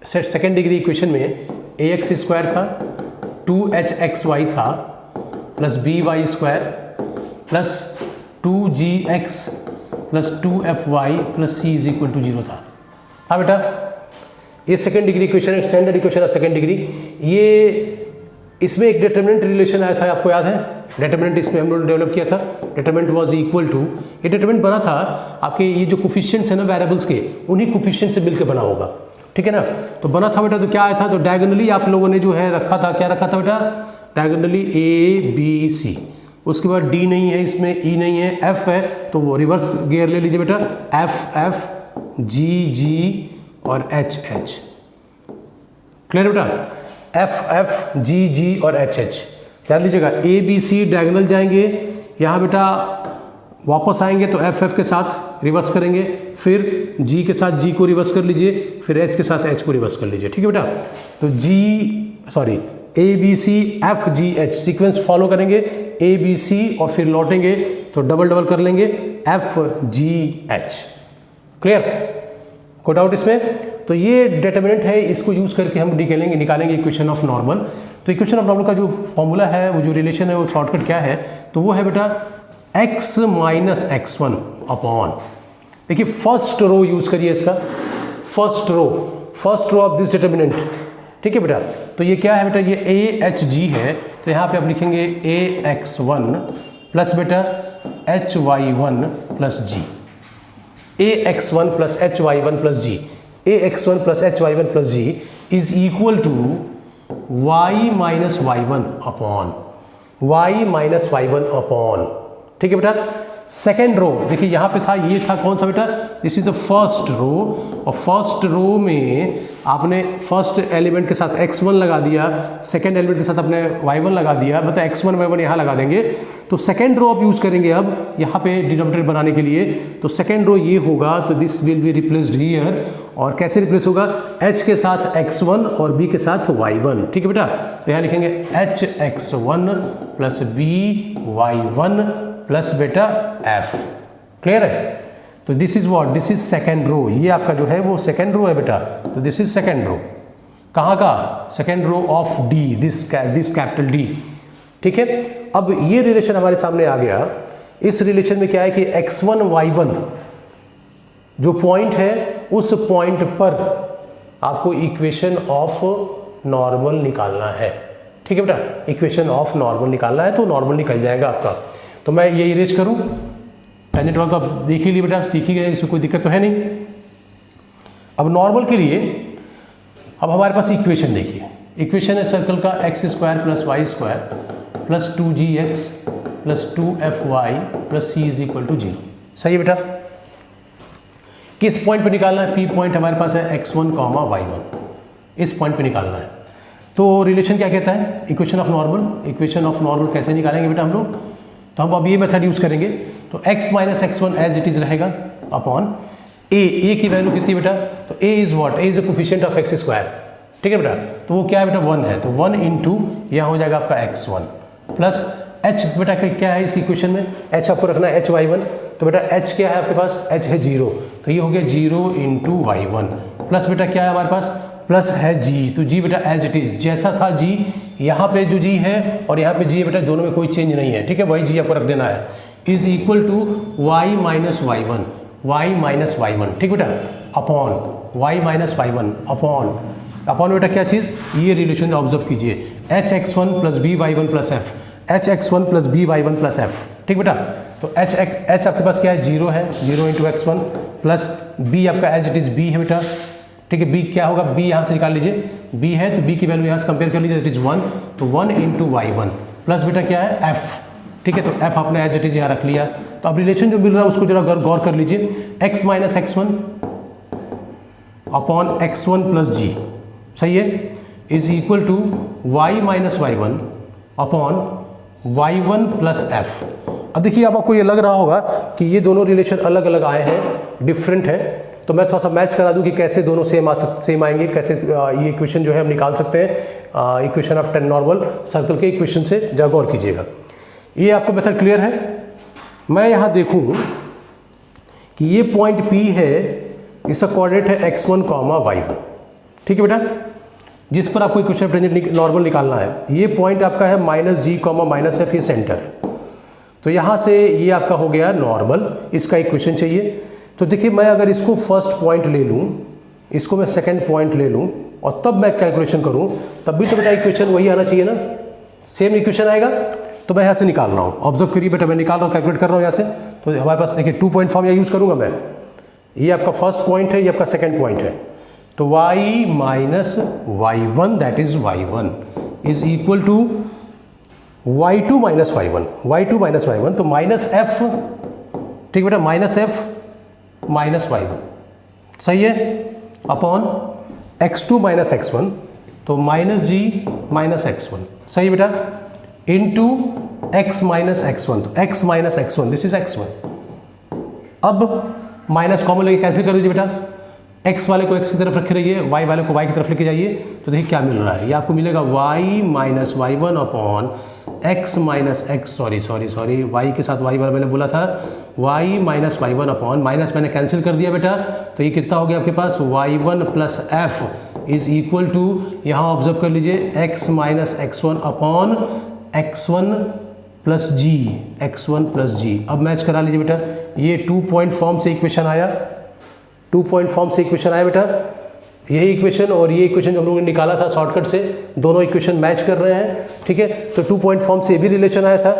सेकंड डिग्री इक्वेशन में ax स्क्वायर था, 2hxy था, plus by square plus 2gx plus 2fy plus c is equal to 0 था। हाँ बेटा, ये सेकेंड डिग्री इक्वेशन है, standard equation of second degree. ये इसमें एक डिटरमिनेंट रिलेशन आया था, आपको याद है, डिटरमिनेंट इसमें हम लोगों ने डेवलप किया था। डिटरमिनेंट वाज इक्वल टू, ये डिटरमिनेंट बना था आपके ये जो कोफिशिएंट्स है ना वेरिएबल्स के, उन्हीं कोफिशिएंट से मिलकर बना होगा, ठीक है ना। तो बना था बेटा, तो क्या आया था, तो डायगोनली आप लोगों ने जो है रखा था, क्या रखा था बेटा, डायगोनली a b c, उसके बाद d नहीं है इसमें, e नहीं है, f है, तो वो रिवर्स गियर ले लीजिए बेटा, f f g g और h h। क्लियर बेटा, f f g g और h h याद लीजिएगा। a b c डायगोनल जाएंगे, यहाँ बेटा वापस आएंगे तो एफ एफ के साथ रिवर्स करेंगे, फिर जी के साथ जी को रिवर्स कर लीजिए, फिर एच के साथ एच को रिवर्स कर लीजिए, ठीक है बेटा। तो a b c f g h sequence follow करेंगे, ए बी सी और फिर लौटेंगे तो डबल डबल कर लेंगे एफ जी एच। क्लियर? कोई डाउट इसमें? तो ये डिटर्मिनेंट है, इसको यूज़ करके हम निकालेंगे इक्वेशन ऑफ नॉर्मल। तो इक्वेशन ऑफ नॉर्मल का जो फॉर्मूला है, वो जो रिलेशन है, वो शॉर्टकट क्या है? तो वो है बेटा x माइनस x1 अपॉन, देखिए फर्स्ट रो यूज़ करिए इसका, first row of this determinant, ठीक है बेटा। तो ये क्या है बेटा? ये AHG है, तो यहाँ पे आप लिखेंगे AX1 प्लस बेटा HY1 plus G, AX1 plus HY1 plus G, AX1 plus HY1 plus G is equal to Y minus Y1 upon Y minus Y1 upon, ठीक है बेटा। सेकेंड रो देखिए यहाँ पे था, ये था कौन सा बेटा? This is the first row, और फर्स्ट रो में आपने फर्स्ट एलिमेंट के साथ x1 लगा दिया, सेकेंड एलिमेंट के साथ आपने y1 लगा दिया, मतलब x1 y1 यहाँ लगा देंगे। तो सेकेंड रो आप यूज़ करेंगे अब यहाँ पे डिनोमिनेटर बनाने के लिए। तो सेकेंड रो ये होगा, तो this will be replaced here, और कैसे रिप्लेस होगा? h के साथ x1 और b के साथ y1, ठीक है बेटा। तो यहाँ लिखेंगे hx1 प्लस by1 प्लस बेटा f, क्लियर है? तो this is what? This is second row, ये आपका जो है वो सेकेंड रो है बेटा। तो दिस इज सेकेंड रो, कहाँ का? Second row of D, this capital D, ठीक है। अब ये रिलेशन हमारे सामने आ गया। इस रिलेशन में क्या है कि x1 y1 जो पॉइंट है, उस पॉइंट पर आपको इक्वेशन ऑफ नॉर्मल निकालना है, ठीक है बेटा। इक्वेशन ऑफ नॉर्मल निकालना है, तो नॉर्मल निकल जाएगा आपका। तो मैं ये इरेज करूँ, टेंजेंट वाला तो आप देख ही लिए बेटा, सीख ही गए, इसमें कोई दिक्कत तो है नहीं। अब नॉर्मल के लिए अब हमारे पास इक्वेशन देखिए, इक्वेशन है सर्कल का x square plus y square plus 2gx plus 2fy plus c is equal to 0, सही है बेटा। किस पॉइंट पे निकालना है? P पॉइंट हमारे पास है x1, y1, इस पॉइंट पे निकालना है। तो रिलेशन क्या कहता है? Equation of normal. Equation of normal कैसे निकालेंगे बेटा हम लोग? तो हम अब ये मेथड यूज़ करेंगे। तो x minus x1 as it is रहेगा अपॉन a की वैल्यू कितनी बेटा? तो a is what? a is the coefficient of x square, ठीक है बेटा। तो वो क्या है बेटा? 1 है, तो 1 इंटू यहाँ हो जाएगा आपका x1 प्लस h बेटा क्या है इस इक्वेशन में? h आपको रखना है hy1, तो बेटा h क्या है आपके पास? h है 0, तो ये हो गया 0 इंटू y1 प्लस बेटा क्या है हमारे पास? प्लस है g, तो g बेटा एज इट इज जैसा था g, यहाँ पे जो g है और यहाँ पे g है बेटा, दोनों में कोई चेंज नहीं है, ठीक है, वही g आपको रख देना है। Is equal to y minus y1, ठीक बेटा, upon y minus y1 upon बेटा क्या चीज़? ये रिलेशन ऑब्जर्व कीजिए, hx1 plus by1 plus f, hx1 plus by1 plus f, ठीक बेटा। तो h आपके पास क्या है? 0 है, 0 इंटू x1 प्लस b आपका एज इट इज b है बेटा, ठीक है। b क्या होगा? b यहाँ से निकाल लीजिए, b है तो b की वैल्यू यहाँ से कंपेयर कर लीजिए, इट इज 1, तो 1 इंटू y1 प्लस बेटा क्या है? f, ठीक है। तो f आपने एज इट इज यहाँ रख लिया। तो अब रिलेशन जो मिल रहा है उसको जरा गौर कर लीजिए, x minus x1 upon x1 plus g, सही है, is equal to y minus y1 upon y1 plus f। अब देखिए अब आपको ये लग रहा होगा कि ये दोनों रिलेशन अलग अलग आए हैं, डिफरेंट है, तो मैं थोड़ा सा मैच करा दूं कि कैसे दोनों सेम आएंगे, कैसे ये इक्वेशन जो है हम निकाल सकते हैं इक्वेशन ऑफ नॉर्मल सर्कल के इक्वेशन से, जरा गौर कीजिएगा। ये आपको मेथड क्लियर है? मैं यहाँ देखूँ कि ये पॉइंट P है, इसका कोऑर्डिनेट है x1, y1, ठीक है बेटा, जिस पर आपको इक्वेशन ऑफ टेंजेंट नॉर्मल निकालना है। ये पॉइंट आपका है -g, -f, ये सेंटर है। तो यहाँ से ये आपका हो गया नॉर्मल, इसका इक्वेशन चाहिए। तो देखिए मैं अगर इसको फर्स्ट पॉइंट ले लूँ, इसको मैं सेकंड पॉइंट ले लूँ और तब मैं कैलकुलेशन करूँ, तब भी तो बेटा इक्वेशन वही आना चाहिए ना, सेम इक्वेशन आएगा। तो मैं यहाँ से निकाल रहा हूँ, ऑब्जर्व करिए बेटा, मैं निकाल रहा हूँ, कैलकुलेट कर रहा हूँ यहाँ से। तो हमारे पास देखिए 2 पॉइंट फॉर्म यहाँ यूज़ करूँगा मैं, ये आपका फर्स्ट पॉइंट है, ये आपका सेकेंड पॉइंट है। तो y minus y1 that is y1 is equal to y2 minus y1, तो माइनस f, ठीक बेटा, माइनस f माइनस y2, सही है, अपॉन x2 माइनस x1, तो माइनस g माइनस x1, सही है बेटा, इंटू x माइनस x1, तो x minus x1 this is x1। अब माइनस कॉमन लेके कैंसिल कर दीजिए बेटा, x वाले को x की तरफ रखे रहिए, y वाले को y की तरफ लेके जाइए, तो देखिए क्या मिल रहा है, ये आपको मिलेगा y minus y1 upon X minus X sorry Y के साथ वाई वाला मैंने बोला था, Y minus Y one upon, minus मैंने कैंसिल कर दिया बेटा, तो ये कितना हो गया आपके पास Y one plus F is equal to, यहाँ ऑब्जर्व कर लीजिए, X minus x one upon x one plus G, X one plus G. अब मैच करा लीजिए बेटा, ये 2 पॉइंट फॉर्म से इक्वेशन आया, 2 पॉइंट फॉर्म से इक्वेशन आया बेटा, यही इक्वेशन और ये इक्वेशन जो हम लोगों ने निकाला था शॉर्टकट से, दोनों इक्वेशन मैच कर रहे हैं, ठीक है। तो 2 पॉइंट फॉर्म से ये भी रिलेशन आया था,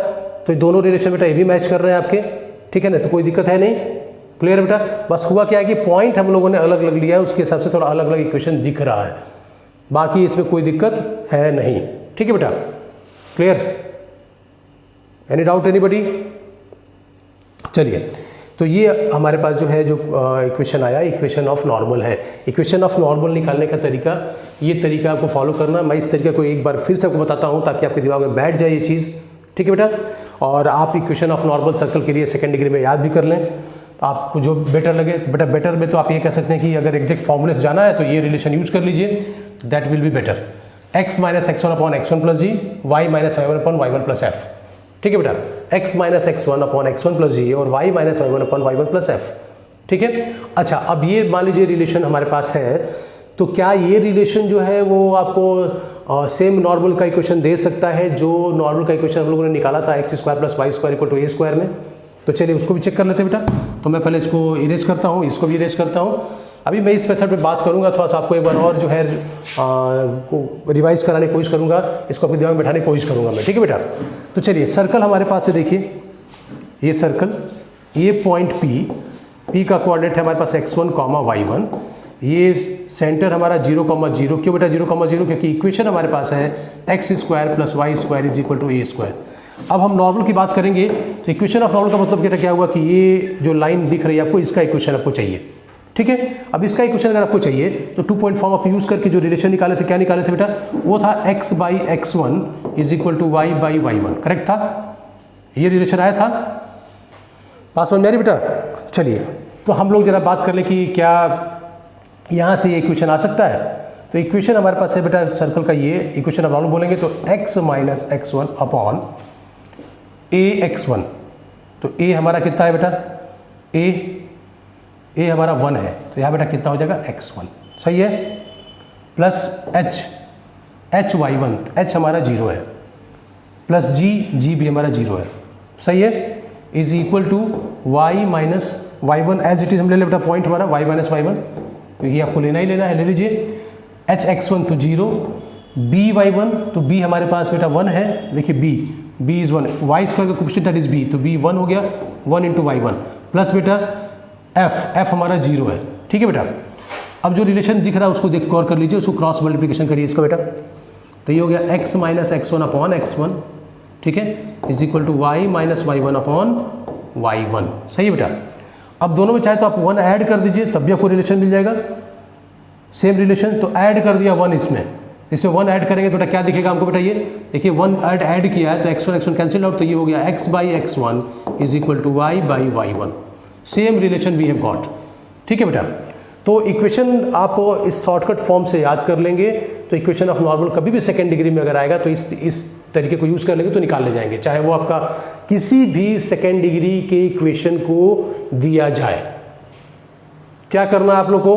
तो दोनों रिलेशन बेटा ये भी मैच कर रहे हैं आपके, ठीक है ना, तो कोई दिक्कत है नहीं, क्लियर बेटा। बस हुआ क्या है कि पॉइंट हम लोगों ने अलग अलग लिया है, उसके हिसाब से थोड़ा अलग अलग इक्वेशन दिख रहा है, बाकी इसमें कोई दिक्कत है नहीं, ठीक है बेटा, क्लियर। Any doubt anybody? चलिए, तो ये हमारे पास जो है जो इक्वेशन आया, इक्वेशन ऑफ नॉर्मल है। इक्वेशन ऑफ नॉर्मल निकालने का तरीका, ये तरीका आपको फॉलो करना, मैं इस तरीके को एक बार फिर से आपको बताता हूँ ताकि आपके दिमाग में बैठ जाए ये चीज़, ठीक है बेटा। और आप इक्वेशन ऑफ नॉर्मल सर्कल के लिए सेकंड डिग्री में याद भी कर लें, आपको जो बेटर लगे। तो बेटा बेटर में तो आप ये कह सकते हैं कि अगर एग्जैक्ट फॉर्मूले से जाना है तो ये रिलेशन यूज कर लीजिए, that will be better. X minus x one upon x one plus G, Y minus Y one upon Y one plus F, ठीक है बेटा। x minus x one upon x one plus G और y minus Y one upon Y one plus F, ठीक है। अच्छा, अब ये मान लीजिए रिलेशन हमारे पास है, तो क्या ये रिलेशन जो है वो आपको सेम नॉर्मल का इक्वेशन दे सकता है जो नॉर्मल का इक्वेशन हम लोगों ने निकाला था x square plus y square equal to a square में? तो चलिए उसको भी चेक कर लेते हैं बेटा। तो मैं पहले इसको इरेज करता हूँ, इसको भी इरेज करता हूँ। अभी मैं इस मेथड पे बात करूँगा, थोड़ा सा आपको एक बार और जो है रिवाइज कराने की कोशिश करूँगा, इसको अपने दिमाग में बैठाने की कोशिश करूँगा मैं, ठीक है बेटा। तो चलिए, सर्कल हमारे पास है, देखिए ये सर्कल, ये पॉइंट P का कोऑर्डिनेट है हमारे पास x1, y1, ये सेंटर हमारा 0,0, क्यों बेटा 0,0? क्योंकि इक्वेशन हमारे पास है x square plus y square is equal to a square. अब हम नॉर्मल की बात करेंगे, तो इक्वेशन ऑफ नॉर्मल का मतलब बेटा क्या हुआ कि ये जो लाइन दिख रही है आपको, इसका इक्वेशन आपको चाहिए, ठीक है। अब इसका इक्वेशन अगर आपको चाहिए तो 2 पॉइंट फॉर्म आप यूज करके जो रिलेशन निकाले थे, क्या निकाले थे बेटा? वो था x by x one is equal to y by y one, correct था? ये रिलेशन आया था, पास में मेरी बेटा। चलिए, तो हम लोग जरा बात कर लें कि क्या यहाँ से ये इक्वेशन आ सकता है। तो इक्वेशन हमारे पास है बेटा सर्कल का, ये इक्वेशन अब हम बोलेंगे तो x minus x one upon A X one, तो a हमारा कितना है बेटा? a हमारा 1 है, तो यहाँ बेटा कितना हो जाएगा x1, सही है, plus h y one, h हमारा 0 है, प्लस g भी हमारा 0 है, सही है, is equal to y minus Y one as it is. हम ले लें बेटा पॉइंट हमारा y माइनस वाई वन, तो ये आपको लेना ही लेना है, ले लीजिए। h x1 तो 0, b वाई वन, तो b हमारे पास बेटा 1 है, देखिए b इज 1, वाई स्क्वायर का कोएफिशिएंट दैट इज b, तो b 1 हो गया, 1 इंटू वाई वन, प्लस बेटा f हमारा 0 है, ठीक है बेटा। अब जो रिलेशन दिख रहा है उसको देख गौर कर लीजिए, उसको क्रॉस मल्टीप्लिकेशन करिए इसका बेटा, तो ये हो गया x minus x one upon x one, ठीक है, is equal to y minus Y one upon Y one, सही है बेटा। अब दोनों में चाहे तो आप 1 ऐड कर दीजिए, तब भी आपको रिलेशन मिल जाएगा, सेम रिलेशन। तो ऐड कर दिया 1 इसमें 1 ऐड करेंगे तो बेटा क्या दिखेगा हमको बेटा? ये देखिए 1 ऐड किया है तो x1 कैंसिल आउट, तो ये हो गया x by x one is equal to y by y one, same relation we have got, ठीक है बेटा। तो इक्वेशन आप इस शॉर्टकट फॉर्म से याद कर लेंगे, तो इक्वेशन ऑफ नॉर्मल कभी भी सेकंड डिग्री में अगर आएगा तो इस तरीके को यूज़ कर लेंगे तो निकाल ले जाएंगे, चाहे वो आपका किसी भी सेकंड डिग्री के इक्वेशन को दिया जाए। क्या करना है आप लोग को?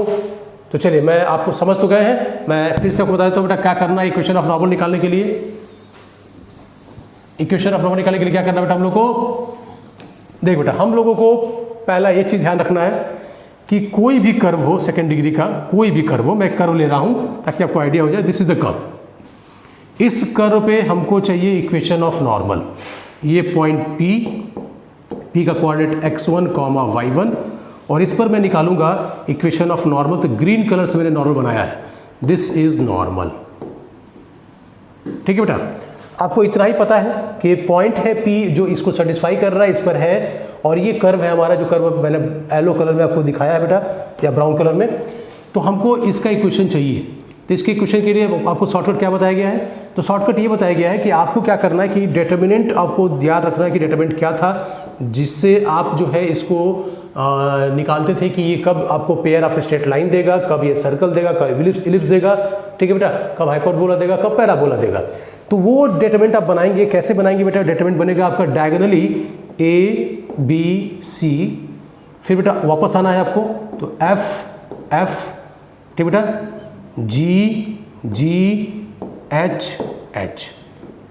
तो चलिए, मैं आपको समझ तो गए हैं, मैं फिर से आपको बता देता हूँ बेटा क्या करना है इक्वेशन ऑफ नॉर्मल निकालने के लिए। इक्वेशन ऑफ नॉर्मल निकालने के लिए क्या करना है बेटा हम लोग को? देख बेटा, हम लोगों को पहला ये चीज़ ध्यान रखना है कि कोई भी कर्व हो सेकंड डिग्री का, कोई भी कर्व हो, मैं कर्व ले रहा हूँ ताकि आपको आइडिया हो जाए, दिस इज द कर्व। इस कर्व पे हमको चाहिए इक्वेशन ऑफ नॉर्मल। ये पॉइंट P का कोऑर्डिनेट x1, y1, और इस पर मैं निकालूंगा इक्वेशन ऑफ नॉर्मल। तो ग्रीन कलर से मैंने नॉर्मल बनाया है, दिस इज नॉर्मल, ठीक है बेटा। आपको इतना ही पता है कि पॉइंट है P जो इसको सेटिस्फाई कर रहा है, इस पर है, और ये कर्व है हमारा, जो कर्व मैंने येलो कलर में आपको दिखाया है बेटा, या ब्राउन कलर में। तो हमको इसका इक्वेशन चाहिए, तो इसके इक्वेशन के लिए आपको शॉर्टकट क्या बताया गया है? तो शॉर्टकट ये बताया गया है कि आपको क्या करना है कि डिटर्मिनेंट आपको याद रखना है कि डिटर्मिनेंट क्या था जिससे आप जो है इसको निकालते थे कि ये कब आपको पेयर ऑफ स्ट्रेट लाइन देगा, कब ये सर्कल देगा, कब इलिप्स देगा, ठीक है बेटा, कब हाइपरबोला देगा, कब पैराबोला देगा। तो वो डिटरमिनेंट आप बनाएंगे, कैसे बनाएंगे बेटा? डिटरमिनेंट बनेगा आपका डायगोनली ए बी सी, फिर बेटा वापस आना है आपको, तो एफ एफ, ठीक बेटा, जी जी एच एच,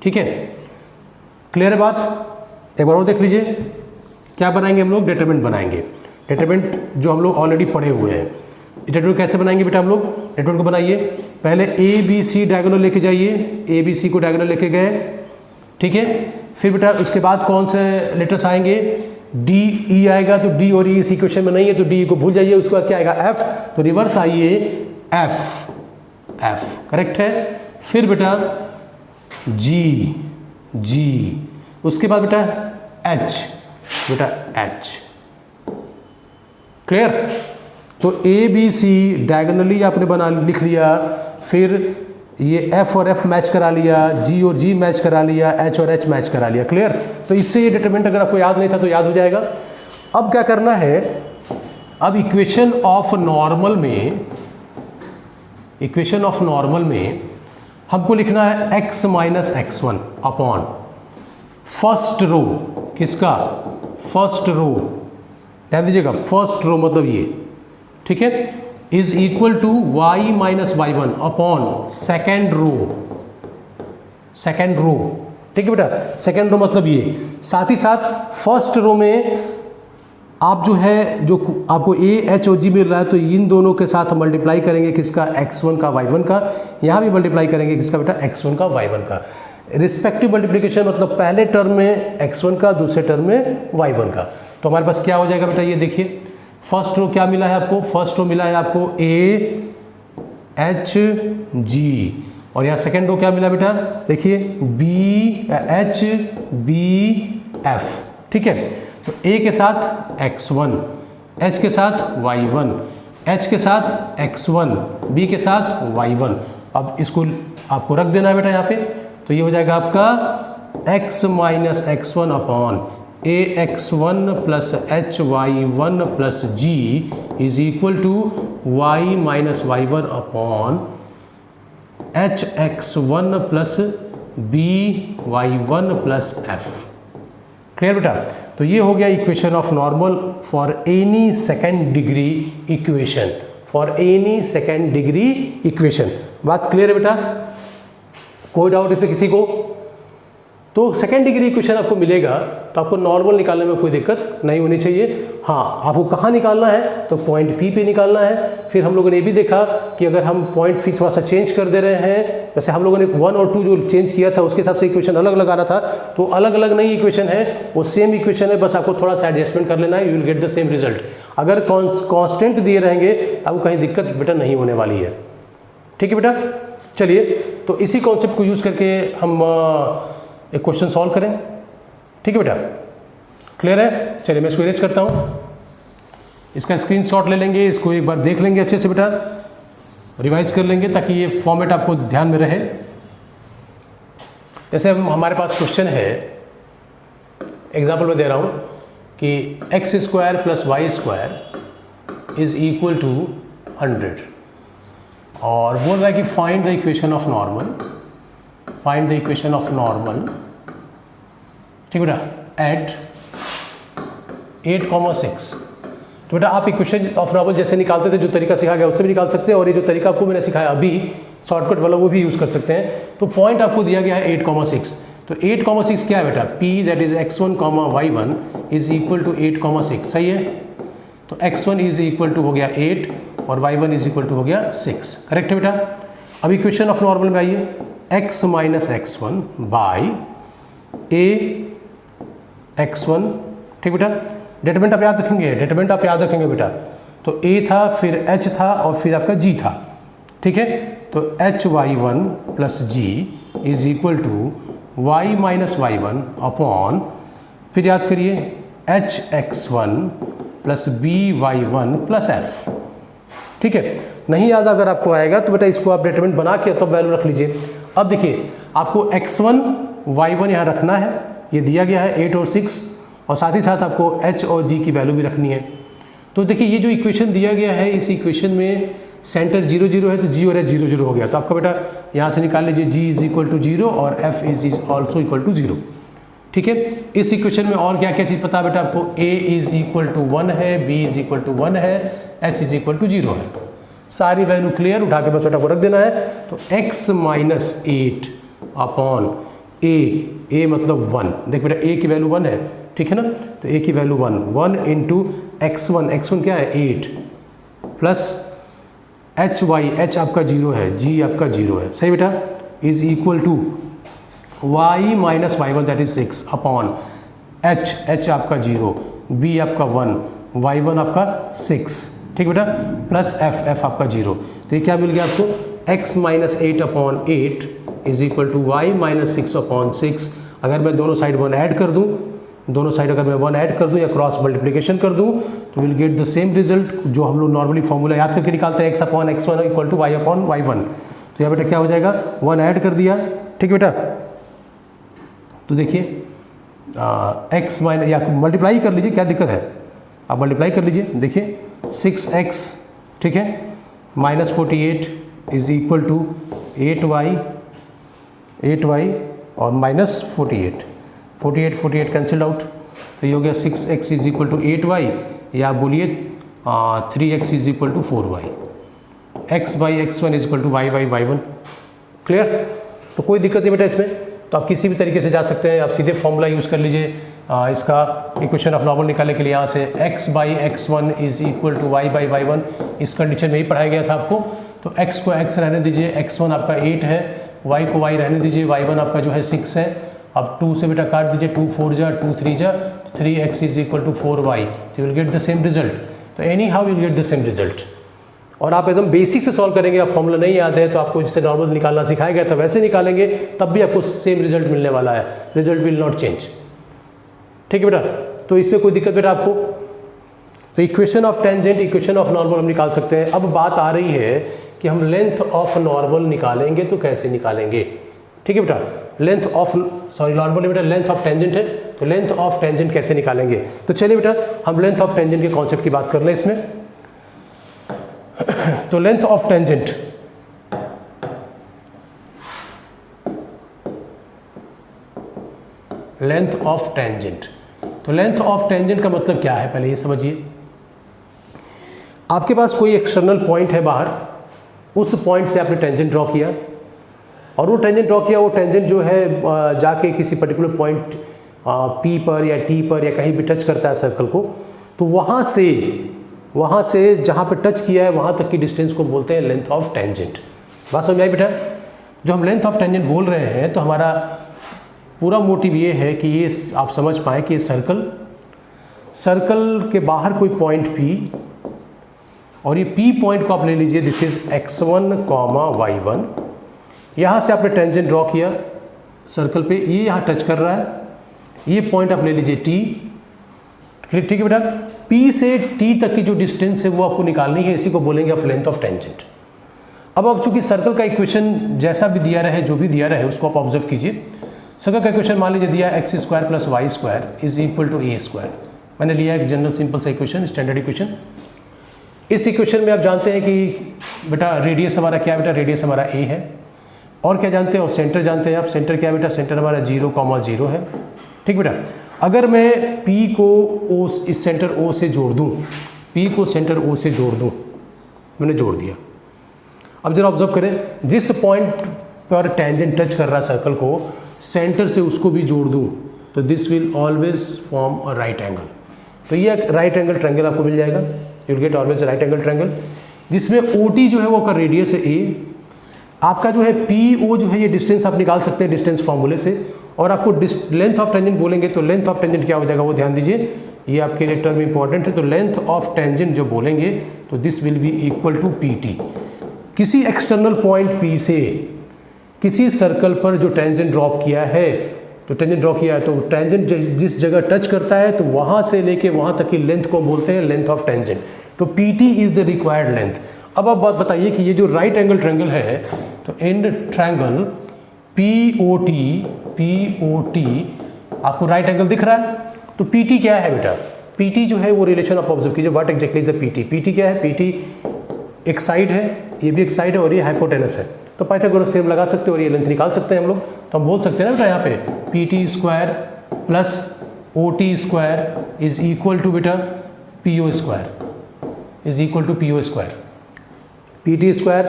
ठीक है, क्लियर है बात? एक बार और देख लीजिए, क्या बनाएंगे हम लोग? डिटरमिनेंट बनाएंगे। डिटरमिनेंट जो हम लोग ऑलरेडी पढ़े हुए हैं, डिटरमिनेंट कैसे बनाएंगे बेटा हम लोग? डिटरमिनेंट को बनाइए, पहले ए बी सी डायगोनल लेके जाइए, ए बी सी को डायगोनल लेके गए, ठीक है, फिर बेटा उसके बाद कौन से लेटर्स आएंगे? डी ई आएगा, तो डी और ई इस इक्वेशन में नहीं है तो डी को भूल जाइए, उसके बाद क्या आएगा? एफ, तो रिवर्स आइए एफ, एफ करेक्ट है, फिर बेटा जी जी, उसके बाद बेटा एच, बेटा एच, क्लियर? तो ए बी सी डायगोनली आपने बना लिख लिया, फिर ये एफ और एफ मैच करा लिया, जी और जी मैच करा लिया, एच और एच मैच करा लिया, क्लियर? तो इससे ये डिटरमिनेंट अगर आपको याद नहीं था तो याद हो जाएगा। अब क्या करना है? अब इक्वेशन ऑफ नॉर्मल में, इक्वेशन ऑफ नॉर्मल में हमको लिखना है x minus x1 upon first row, किसका? फर्स्ट रो, ध्यान दीजिएगा, फर्स्ट रो मतलब ये, ठीक है, is equal to y minus y1 upon second row, second row, ठीक है बेटा, सेकेंड रो मतलब ये। साथ ही साथ फर्स्ट रो में आप जो है, जो आपको ए एच और जी मिल रहा है, तो इन दोनों के साथ मल्टीप्लाई करेंगे, किसका? x1 का y1 का, यहाँ भी मल्टीप्लाई करेंगे, किसका बेटा? x1 का y1 का। रिस्पेक्टिव मल्टीप्लिकेशन मतलब पहले टर्म में x1 का, दूसरे टर्म में y1 का। तो हमारे पास क्या हो जाएगा बेटा? ये देखिए, फर्स्ट रो क्या मिला है आपको? फर्स्ट रो मिला है आपको ए एच जी, और यहाँ सेकेंड रो क्या मिला बेटा? देखिए बी एच बी एफ, ठीक है। तो ए के साथ x1, एच के साथ y1, एच के साथ x1, बी के साथ y1। अब इसको आपको रख देना है बेटा यहाँ पे, तो ये हो जाएगा आपका x minus x1 upon a x1 plus h y1 plus g is equal to y minus y1 upon h x1 plus b y1 plus F. Clear बेटा? तो ये हो गया equation of normal for any second degree equation, for any second degree equation. बात clear है बेटा? कोई doubt इस पे किसी को? तो सेकेंड डिग्री इक्वेशन आपको मिलेगा तो आपको नॉर्मल निकालने में कोई दिक्कत नहीं होनी चाहिए। हाँ, आपको कहाँ निकालना है? तो पॉइंट पी पे निकालना है। फिर हम लोगों ने ये भी देखा कि अगर हम पॉइंट पी थोड़ा सा चेंज कर दे रहे हैं, जैसे हम लोगों ने 1 और 2 जो चेंज किया था उसके हिसाब से इक्वेशन अलग अलग आ रहा था, तो अलग अलग नई इक्वेशन है, वो सेम इक्वेशन है, बस आपको थोड़ा सा एडजस्टमेंट कर लेना है, you will get the same result. अगर कॉन्स्टेंट दिए रहेंगे तो आपको कहीं दिक्कत बेटा नहीं होने वाली है। ठीक है बेटा? चलिए, तो इसी कॉन्सेप्ट को यूज़ करके हम एक क्वेश्चन सॉल्व करें। ठीक है बेटा? क्लियर है? चलिए मैं इसको इरेज करता हूँ, इसका स्क्रीनशॉट ले लेंगे, इसको एक बार देख लेंगे अच्छे से बेटा, रिवाइज कर लेंगे ताकि ये फॉर्मेट आपको ध्यान में रहे। जैसे हमारे पास क्वेश्चन है, एग्जाम्पल में दे रहा हूँ कि x square plus y square is equal to 100 और बोल रहा है कि find the equation of normal, find the equation of normal, ठीक बेटा, एट 8,6। तो बेटा आप इक्वेशन ऑफ नॉर्मल जैसे निकालते थे, जो तरीका सिखाया गया उससे भी निकाल सकते हैं, और ये जो तरीका आपको मैंने सिखाया अभी शॉर्टकट वाला वो भी यूज़ कर सकते हैं। तो पॉइंट आपको दिया गया है 8,6। तो 8,6 क्या है बेटा? P that is x1, y1 is equal to 8,6। सही है? तो x1 इज इक्वल टू हो गया 8 और y1 इज इक्वल टू हो गया 6। करेक्ट है बेटा? अब इक्वेशन ऑफ नॉर्मल में आइए, x minus x1 by a x1। ठीक बेटा? डिटरमिनेंट आप याद रखेंगे, डिटरमिनेंट आप याद रखेंगे बेटा। तो a था, फिर h था और फिर आपका g था। ठीक है? तो hy1 plus g is equal to y minus y1 upon, फिर याद करिए hx1 plus by1 plus f। ठीक है? नहीं याद अगर आपको आएगा तो बेटा इसको आप डिटरमिनेंट बना के तब वैल्यू रख लीजिए। अब देखिए आपको x1 y1 यहाँ रखना है, ये दिया गया है 8 और 6, और साथ ही साथ आपको h और g की वैल्यू भी रखनी है। तो देखिए ये जो इक्वेशन दिया गया है, इस इक्वेशन में सेंटर 0 0 है तो जी और एच 0 0 हो गया। तो आपका बेटा यहाँ से निकाल लीजिए जी इज इक्वल टू 0 और f is also equal to 0। ठीक है, इस इक्वेशन में और क्या क्या चीज़ पता है बेटा आपको? a इज इक्वल टू 1 है, b इज इक्वल टू 1 है, h इज इक्वल टू 0 है। सारी वैल्यू क्लियर, उठा के बस बेटा को रख देना है। तो x माइनस 8 अपॉन a मतलब 1। देख बेटा a की वैल्यू 1 है, ठीक है ना, तो a की वैल्यू 1 इंटू x1 क्या है 8 प्लस h आपका 0 है, g आपका 0 है, सही बेटा, is equal to y minus y1 that is 6 upon h आपका 0, b आपका 1, y1 आपका 6, ठीक बेटा, प्लस f आपका 0। तो ये क्या मिल गया आपको? x minus 8 upon 8 is equal to y minus 6 upon 6। अगर मैं दोनों साइड 1 ऐड कर दूँ, दोनों साइड अगर मैं 1 ऐड कर दूँ या क्रॉस मल्टीप्लिकेशन कर दूँ तो will get the same result जो हम लोग नॉर्मली फॉर्मूला याद करके निकालते हैं, x upon x1 equal to y upon y1। तो यहाँ बेटा क्या हो जाएगा? 1 ऐड कर दिया, ठीक बेटा, तो देखिए x माइनस या मल्टीप्लाई कर लीजिए, क्या दिक्कत है, आप मल्टीप्लाई कर लीजिए। देखिए 6x, ठीक है, minus 48 is equal to 8y और माइनस 48 कैंसिल आउट, तो ये हो गया 6x is equal to 8y, या आप बोलिए 3x is equal to 4y। x by x1 is equal to y by y1। Clear? तो कोई दिक्कत नहीं बेटा इसमें, तो आप किसी भी तरीके से जा सकते हैं। आप सीधे फॉर्मूला यूज़ कर लीजिए इसका इक्वेशन ऑफ नॉर्मल निकालने के लिए। यहाँ से x by x1 is equal to y by y1, इस कंडीशन में ही पढ़ाया गया था आपको। तो x को x रहने दीजिए, x1 आपका 8 है, y को y रहने दीजिए, y1 आपका जो है 6 है। अब 2 से बेटा काट दीजिए, 2 4 जा 2 3 जा, 3x is equal to 4y, तो will get the same result. तो anyhow will get the same result. और आप एकदम बेसिक से सॉल्व करेंगे, आप फॉर्मूला नहीं याद है तो आपको जिससे नॉर्मल निकालना सिखाया गया था वैसे निकालेंगे, तब भी आपको सेम रिजल्ट मिलने वाला है, रिजल्ट विल नॉट चेंज। ठीक है बेटा, तो इसमें कोई दिक्कत बेटा आपको? तो equation of tangent, equation of normal हम निकाल सकते हैं। अब बात आ रही है कि हम लेंथ ऑफ नॉर्मल निकालेंगे तो कैसे निकालेंगे। ठीक है बेटा, लेंथ ऑफ नॉर्मल बेटा लेंथ ऑफ टेंजेंट है, तो लेंथ ऑफ टेंजेंट कैसे निकालेंगे। तो चलिए बेटा हम लेंथ ऑफ टेंजेंट के कॉन्सेप्ट की बात कर लें इसमें। तो length of tangent, length of tangent, तो लेंथ ऑफ टेंजेंट का मतलब क्या है पहले ये समझिए। आपके पास कोई एक्सटर्नल पॉइंट है बाहर, उस पॉइंट से आपने टेंजेंट ड्रॉ किया, और वो टेंजेंट ड्रॉ किया, वो टेंजेंट जो है जाके किसी पर्टिकुलर पॉइंट P पर या T पर या कहीं भी टच करता है सर्कल को, तो वहाँ से जहाँ पे टच किया है वहाँ तक की डिस्टेंस को बोलते हैं लेंथ ऑफ टेंजेंट। बात समझ में आई बेटा? जो हम लेंथ ऑफ टेंजेंट बोल रहे हैं, तो हमारा पूरा मोटिव ये है कि ये आप समझ पाएँ कि ये सर्कल के बाहर कोई पॉइंट P, और ये P पॉइंट को आप ले लीजिए, दिस इज x1, y1। यहाँ से आपने टेंजेंट ड्रॉ किया सर्कल पे, ये यहाँ टच कर रहा है, ये पॉइंट आप ले लीजिए T। ठीक है बेटा, P से T तक की जो डिस्टेंस है वो आपको निकालनी है, इसी को बोलेंगे आप लेंथ ऑफ टेंजेंट। अब चूंकि सर्कल का इक्वेशन जैसा भी दिया रहे, जो भी दिया रहे उसको आप ऑब्जर्व कीजिए। सर्कल का इक्वेशन मान लीजिए दिया x square plus y square is equal to a square. मैंने लिया एक जनरल सिंपल सा इक्वेशन, स्टैंडर्ड इक्वेशन। इस इक्वेशन में आप जानते हैं कि बेटा रेडियस हमारा क्या है, बेटा रेडियस हमारा a है, और क्या जानते हैं, और सेंटर जानते हैं आप। सेंटर क्या है बेटा, सेंटर हमारा 0,0 है। ठीक बेटा, अगर मैं P को O, इस सेंटर O से जोड़ दूँ, P को सेंटर O से जोड़ दूँ, मैंने जोड़ दिया। अब जरा ऑब्जर्व करें, जिस पॉइंट पर टेंजेंट टच कर रहा है सर्कल को, सेंटर से उसको भी जोड़ दूँ, तो this will always form a right angle. तो ये एक राइट एंगल ट्रायंगल आपको मिल जाएगा, you will get always right angle triangle, जिसमें OT जो है वो का रेडियस है a, आपका जो है PO जो है ये डिस्टेंस आप निकाल सकते हैं डिस्टेंस फॉर्मूले से, और आपको लेंथ ऑफ टेंजेंट बोलेंगे तो लेंथ ऑफ टेंजेंट क्या हो जाएगा वो ध्यान दीजिए, ये आपके लिए टर्म इंपॉर्टेंट है। तो लेंथ ऑफ टेंजेंट जो बोलेंगे तो this will be equal to PT। किसी एक्सटर्नल पॉइंट P से किसी सर्कल पर जो टेंजेंट ड्रॉप किया है, तो टेंजेंट ड्रॉ किया है, तो टेंजेंट जिस जगह टच करता है तो वहाँ से लेके वहाँ तक की लेंथ को बोलते हैं लेंथ ऑफ टेंजेंट। तो PT is the required length. अब आप बात बताइए कि ये जो राइट एंगल ट्रायंगल है, तो एंड ट्रायंगल POT आपको राइट एंगल दिख रहा है, तो PT क्या है बेटा, पीटी जो है वो रिलेशन आप ऑब्जर्व कीजिए, what exactly is the PT. PT क्या है? पीटी एक साइड है, ये भी एक साइड है और ये हाइपोटेनस है, तो पाइथागोरस थ्योरम लगा सकते हैं और ये लेंथ निकाल सकते हैं हम लोग। तो हम बोल सकते हैं ना बेटा यहाँ पे P T square plus O T square is equal to बेटा P O square, is equal to P O square. P T square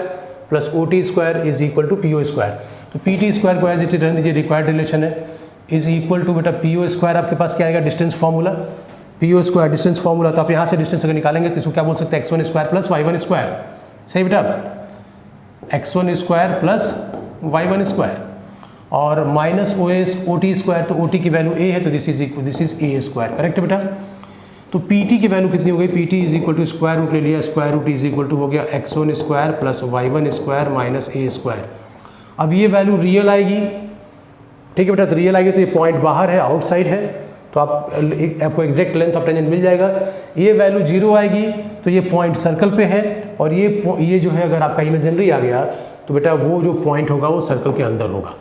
plus O T square is equal to P O square. तो P T square को as it is रहने दीजिए, required relation है, is equal to बेटा P O square. आपके पास क्या आएगा? Distance formula, P O square distance formula. तो आप यहाँ से डिस्टेंस अगर निकालेंगे तो इसको क्या बोल सकते हैं? X one square plus Y one square. सही बेटा, x one square plus Y one square और माइनस ओ टी स्क्वायर, तो ओ टी की वैल्यू ए है तो this is a square. Correct बेटा। तो पी टी की वैल्यू कितनी हो गई? P T is equal to square root ले लिया, square root is equal to हो गया x one square plus Y one square minus ए स्क्वायर। अब ये वैल्यू रियल आएगी, ठीक है बेटा। तो रियल आएगी तो ये पॉइंट बाहर है, आउटसाइड है, तो आपको एग्जैक्ट लेंथ ऑफ टेंजेंट मिल जाएगा। ये वैल्यू जीरो आएगी तो ये पॉइंट सर्कल पे है, और ये जो है अगर आपका इमेजिनरी आ गया तो बेटा वो जो पॉइंट होगा वो सर्कल के अंदर होगा।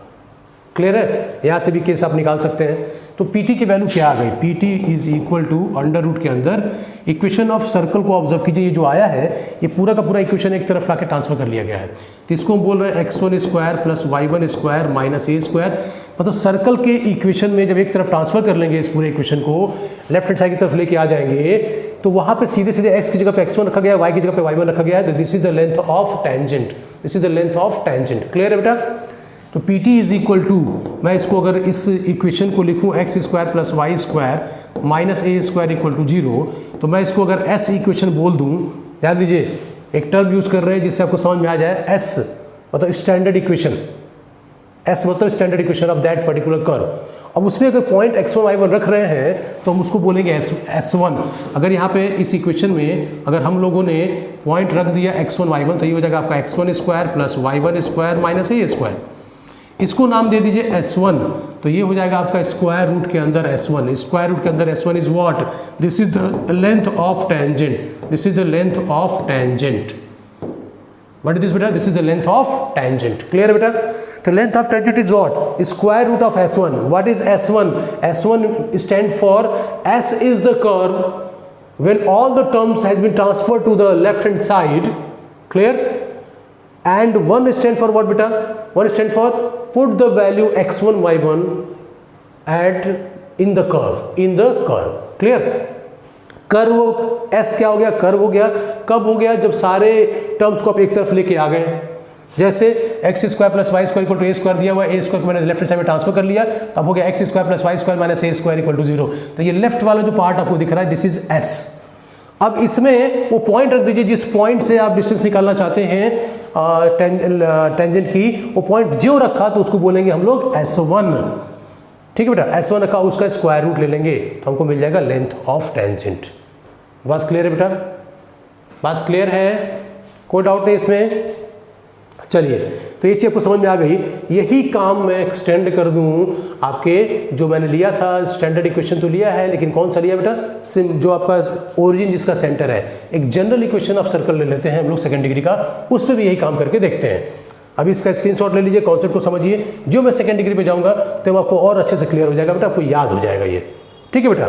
क्लियर है? यहाँ से भी केस आप निकाल सकते हैं। तो पी टी की वैल्यू क्या आ गई? P T is equal to under root के अंदर इक्वेशन ऑफ सर्कल को ऑब्जर्व कीजिए, ये जो आया है ये पूरा का पूरा इक्वेशन एक तरफ लाके ट्रांसफर कर लिया गया है। तो इसको हम बोल रहे हैं x one square plus Y one square minus ए स्क्वायर। मतलब सर्कल के इक्वेशन में जब एक तरफ ट्रांसफर कर लेंगे इस पूरे इक्वेशन को, लेफ्ट हैंड साइड की तरफ लेके आ जाएंगे, तो वहाँ पे सीधे सीधे एक्स की जगह पे एक्स वन रखा गया है, वाई की जगह पे वाई वन रखा गया है। तो this is the length of tangent, this is the length of tangent. Clear है बेटा? तो P T is equal to, मैं इसको अगर इस इक्वेशन को लिखूँ x square plus y square minus A square equal to zero, तो मैं इसको अगर एस इक्वेशन बोल दूँ, ध्यान दीजिए एक टर्म यूज कर रहे हैं जिससे आपको समझ में आ जाए, एस मतलब स्टैंडर्ड इक्वेशन, एस मतलब standard equation of that particular curve. अब उसमें अगर पॉइंट x1 y1 रख रहे हैं तो हम उसको बोलेंगे S1। अगर यहाँ पे इस इक्वेशन में अगर हम लोगों ने पॉइंट रख दिया x1 y1 तो ये हो जाएगा आपका x1 square plus y1 square minus ए स्क्वायर। इसको नाम दे दीजिए S1, तो ये हो जाएगा आपका स्क्वायर रूट के अंदर S1। स्क्वायर रूट के अंदर S1 is what? This is the length of tangent, this is the length of tangent. What is this beta? This is the length of tangent. Clear beta? The length of tangent is what? Square root of S1. What is S1? S1 stand for S is the curve when all the terms has been transferred to the left hand side. Clear? And 1 stand for what beta? 1 stand for put the value x1 y1 at in the curve. In the curve. Clear? Curve S क्या हो गया? Curve हो गया। कब हो गया? जब सारे टर्म्स को आप एक तरफ लेके आ गए। जैसे x square plus y square equal to a square दिया हुआ है, ए स्क्वायर को मैंने लेफ्ट साइड में ट्रांसफर कर लिया, तब हो गया x square plus y square minus A square equal to zero. तो ये लेफ्ट वाला जो पार्ट आपको दिख रहा है दिस इज एस। अब इसमें वो पॉइंट रख दीजिए जिस पॉइंट से आप डिस्टेंस निकालना चाहते हैं टेंजेंट की, वो पॉइंट जो रखा तो उसको बोलेंगे हम लोग S1। ठीक है बेटा? S1 रखा, उसका स्क्वायर रूट ले लेंगे तो हमको मिल जाएगा लेंथ ऑफ टेंजेंट। बात क्लियर है बेटा? बात क्लियर है? कोई डाउट नहीं इसमें? चलिए, तो ये चीज़ आपको समझ में आ गई। यही काम मैं एक्सटेंड कर दूं आपके, जो मैंने लिया था स्टैंडर्ड इक्वेशन तो लिया है, लेकिन कौन सा लिया बेटा? जो आपका ओरिजिन जिसका सेंटर है, एक जनरल इक्वेशन ऑफ सर्कल ले लेते हैं हम लोग सेकंड डिग्री का, उस पर भी यही काम करके देखते हैं। अभी इसका स्क्रीनशॉट ले लीजिए, कॉन्सेप्ट को समझिए। जो मैं सेकंड डिग्री पे जाऊंगा तो आपको और अच्छे से क्लियर हो जाएगा बेटा, आपको याद हो जाएगा ये। ठीक है बेटा?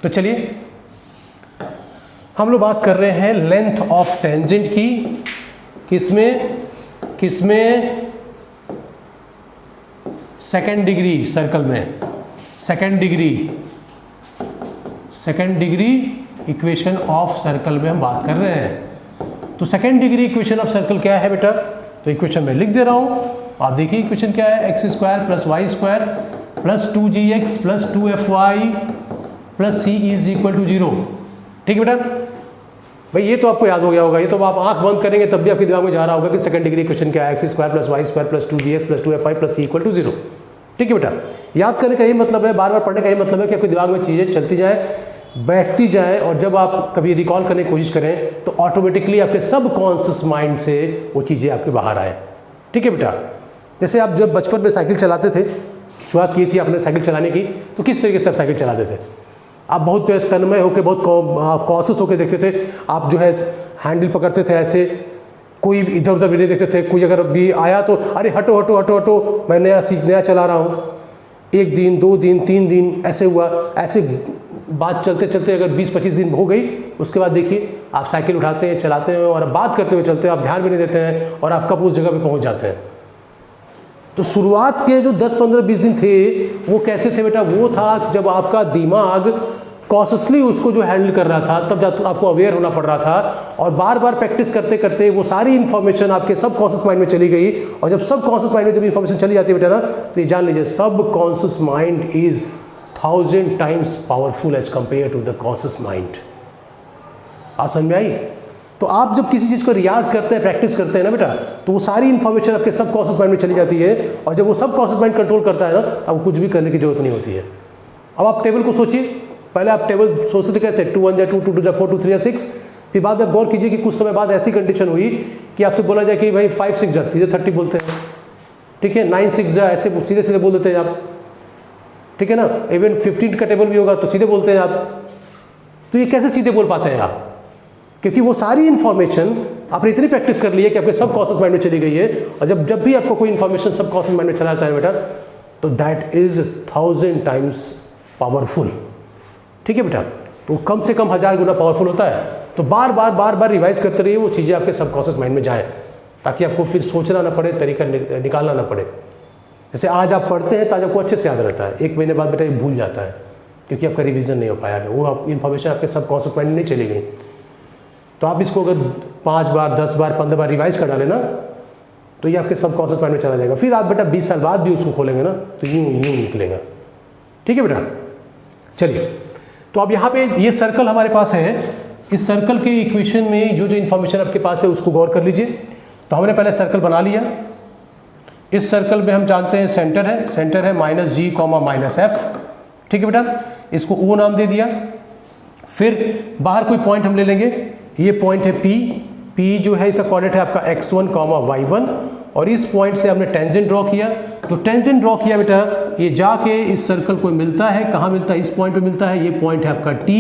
तो चलिए, हम लोग बात कर रहे हैं लेंथ ऑफ टेंजेंट की। किसमें? सेकंड डिग्री सर्कल में। Second degree equation of circle में हम बात कर रहे हैं। तो second degree equation of circle क्या है बेटा? तो इक्वेशन में लिख दे रहा हूं, आप देखिए इक्वेशन क्या है। X square plus y square plus 2gx plus 2fy plus c is equal to 0। ठीक है बेटा? भाई ये तो आपको याद हो गया होगा, ये तो आप आंख बंद करेंगे तब भी आपके दिमाग में जा रहा होगा कि सेकंड डिग्री इक्वेशन क्या है। X square plus y square plus 2gx plus 2fy plus c equal to 0। ठीक है बेटा? याद करने का यही मतलब है, बार बार पढ़ने का यही मतलब है कि आपके दिमाग में चीज़ें चलती जाएँ, बैठती जाएँ, और जब आप कभी रिकॉल करने की कोशिश करें तो ऑटोमेटिकली आपके सबकॉन्शियस माइंड से वो चीज़ें आपके बाहर आए। ठीक है बेटा? जैसे आप जब बचपन में साइकिल चलाते थे, शुरुआत की थी आपने साइकिल चलाने की, तो किस तरीके से आप साइकिल चलाते थे? आप बहुत तन्मय होकर, बहुत कॉन्शियस होकर देखते थे। आप जो है हैंडल पकड़ते थे ऐसे, कोई इधर उधर भी नहीं देखते थे। कोई अगर भी आया तो अरे हटो हटो हटो हटो, मैं नया चला रहा हूँ। 1 दिन 2 दिन 3 दिन ऐसे हुआ, ऐसे बात चलते चलते अगर 20-25 दिन हो गई, उसके बाद देखिए आप साइकिल उठाते हैं, चलाते हैं और बात करते हुए चलते हैं, आप ध्यान भी नहीं देते हैं और आप कब उस जगह पे पहुंच जाते हैं। तो शुरुआत के जो 10-15-20 दिन थे वो कैसे थे बेटा? वो था जब आपका दिमाग कॉन्शियसली उसको जो हैंडल कर रहा था, तब जब आपको अवेयर होना पड़ रहा था और बार बार प्रैक्टिस करते करते वो सारी इन्फॉर्मेशन आपके सब कॉन्शियस माइंड में चली गई। और जब सब कॉन्शियस माइंड में जब इन्फॉर्मेशन चली जाती है बेटा ना, तो ये जान लीजिए subconscious mind is 1000 times powerful as compare to the conscious mind. बात समझ में आई? तो आप जब किसी चीज़ को रियाज करते हैं, प्रैक्टिस करते हैं ना बेटा, तो वो सारी इन्फॉर्मेशन आपके सब कॉन्शियस माइंड में चली जाती है और जब वो सब कॉन्शियस माइंड कंट्रोल करता है ना, अब कुछ भी करने की जरूरत नहीं होती है। अब आप टेबल को सोचिए, पहले आप टेबल सोचते थे कैसे 2 1 2 2 2 4 2 3 6, फिर बाद में गौर कीजिए कि कुछ समय बाद ऐसी कंडीशन हुई कि आपसे बोला जाए कि भाई 5 6 जा, सीधे 30 बोलते हैं, ठीक है, 9 6 जा, ऐसे सीधे सीधे बोल देते हैं आप, ठीक है ना। इवन 15 का टेबल भी होगा तो सीधे बोलते हैं आप। तो ये कैसे सीधे बोल पाते हैं आप? क्योंकि वो सारी इन्फॉर्मेशन आपने इतनी प्रैक्टिस कर ली है कि आपके सब कॉन्शियस माइंड में चली गई है। और जब भी आपको कोई इन्फॉर्मेशन सब कॉन्शियस माइंड में चला जाता है बेटा, तो दैट इज 1000 टाइम्स पावरफुल, ठीक है बेटा। तो कम से कम 1000 गुना पावरफुल होता है। तो बार बार रिवाइज करते रहिए, वो चीज़ें आपके सबकॉन्शियस माइंड में जाएँ, ताकि आपको फिर सोचना ना पड़े, तरीका निकालना ना पड़े। जैसे आज आप पढ़ते हैं तो आज आपको अच्छे से याद रहता है, 1 महीने बाद बेटा ये भूल जाता है क्योंकि आपका रिवीजन नहीं हो पाया है, वो इन्फॉर्मेशन आपके सबकॉन्शियस माइंड में नहीं चली गई। तो आप इसको अगर 5 बार 10 बार 15 बार रिवाइज कर डालें ना, तो ये आपके सबकॉन्शियस माइंड में चला जाएगा। फिर आप बेटा 20 साल बाद भी उसको खोलेंगे ना, तो यूँ निकलेगा, ठीक है बेटा। चलिए, तो अब यहाँ पे ये सर्कल हमारे पास है, इस सर्कल के इक्वेशन में जो जो इन्फॉर्मेशन आपके पास है उसको गौर कर लीजिए। तो हमने पहले सर्कल बना लिया। इस सर्कल में हम जानते हैं सेंटर है -g, -f, ठीक है बेटा। इसको O नाम दे दिया। फिर बाहर कोई पॉइंट हम ले लेंगे, ये पॉइंट है P जो है इसका कोऑर्डिनेट है आपका x1, y1 और इस पॉइंट से हमने टेंजेंट ड्रॉ किया। तो टेंजेंट ड्रॉ किया बेटा, ये जाके इस सर्कल को मिलता है, कहाँ मिलता है? इस पॉइंट पे मिलता है। ये पॉइंट है आपका T,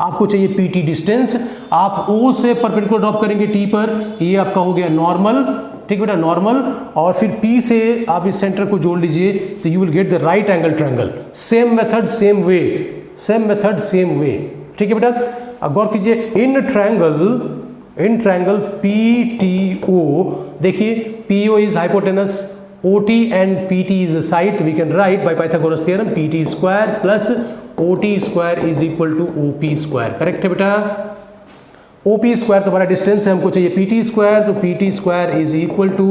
आपको चाहिए PT डिस्टेंस। आप O से परपेंडिकुलर ड्रॉप करेंगे T पर, ये आपका हो गया नॉर्मल, ठीक बेटा, नॉर्मल। और फिर P से आप इस सेंटर को जोड़ लीजिए, तो you will get the right angle triangle. Same method same way, same method same way, ठीक है बेटा। अब गौर कीजिए, इन ट्रायंगल PTO, देखिए PO is hypotenuse, OT and PT is the side. We can write by Pythagoras theorem PT square plus OT square is equal to OP square, correct है बेटा। OP square तो हमारा distance है, हमको चाहिए PT square, तो PT square is equal to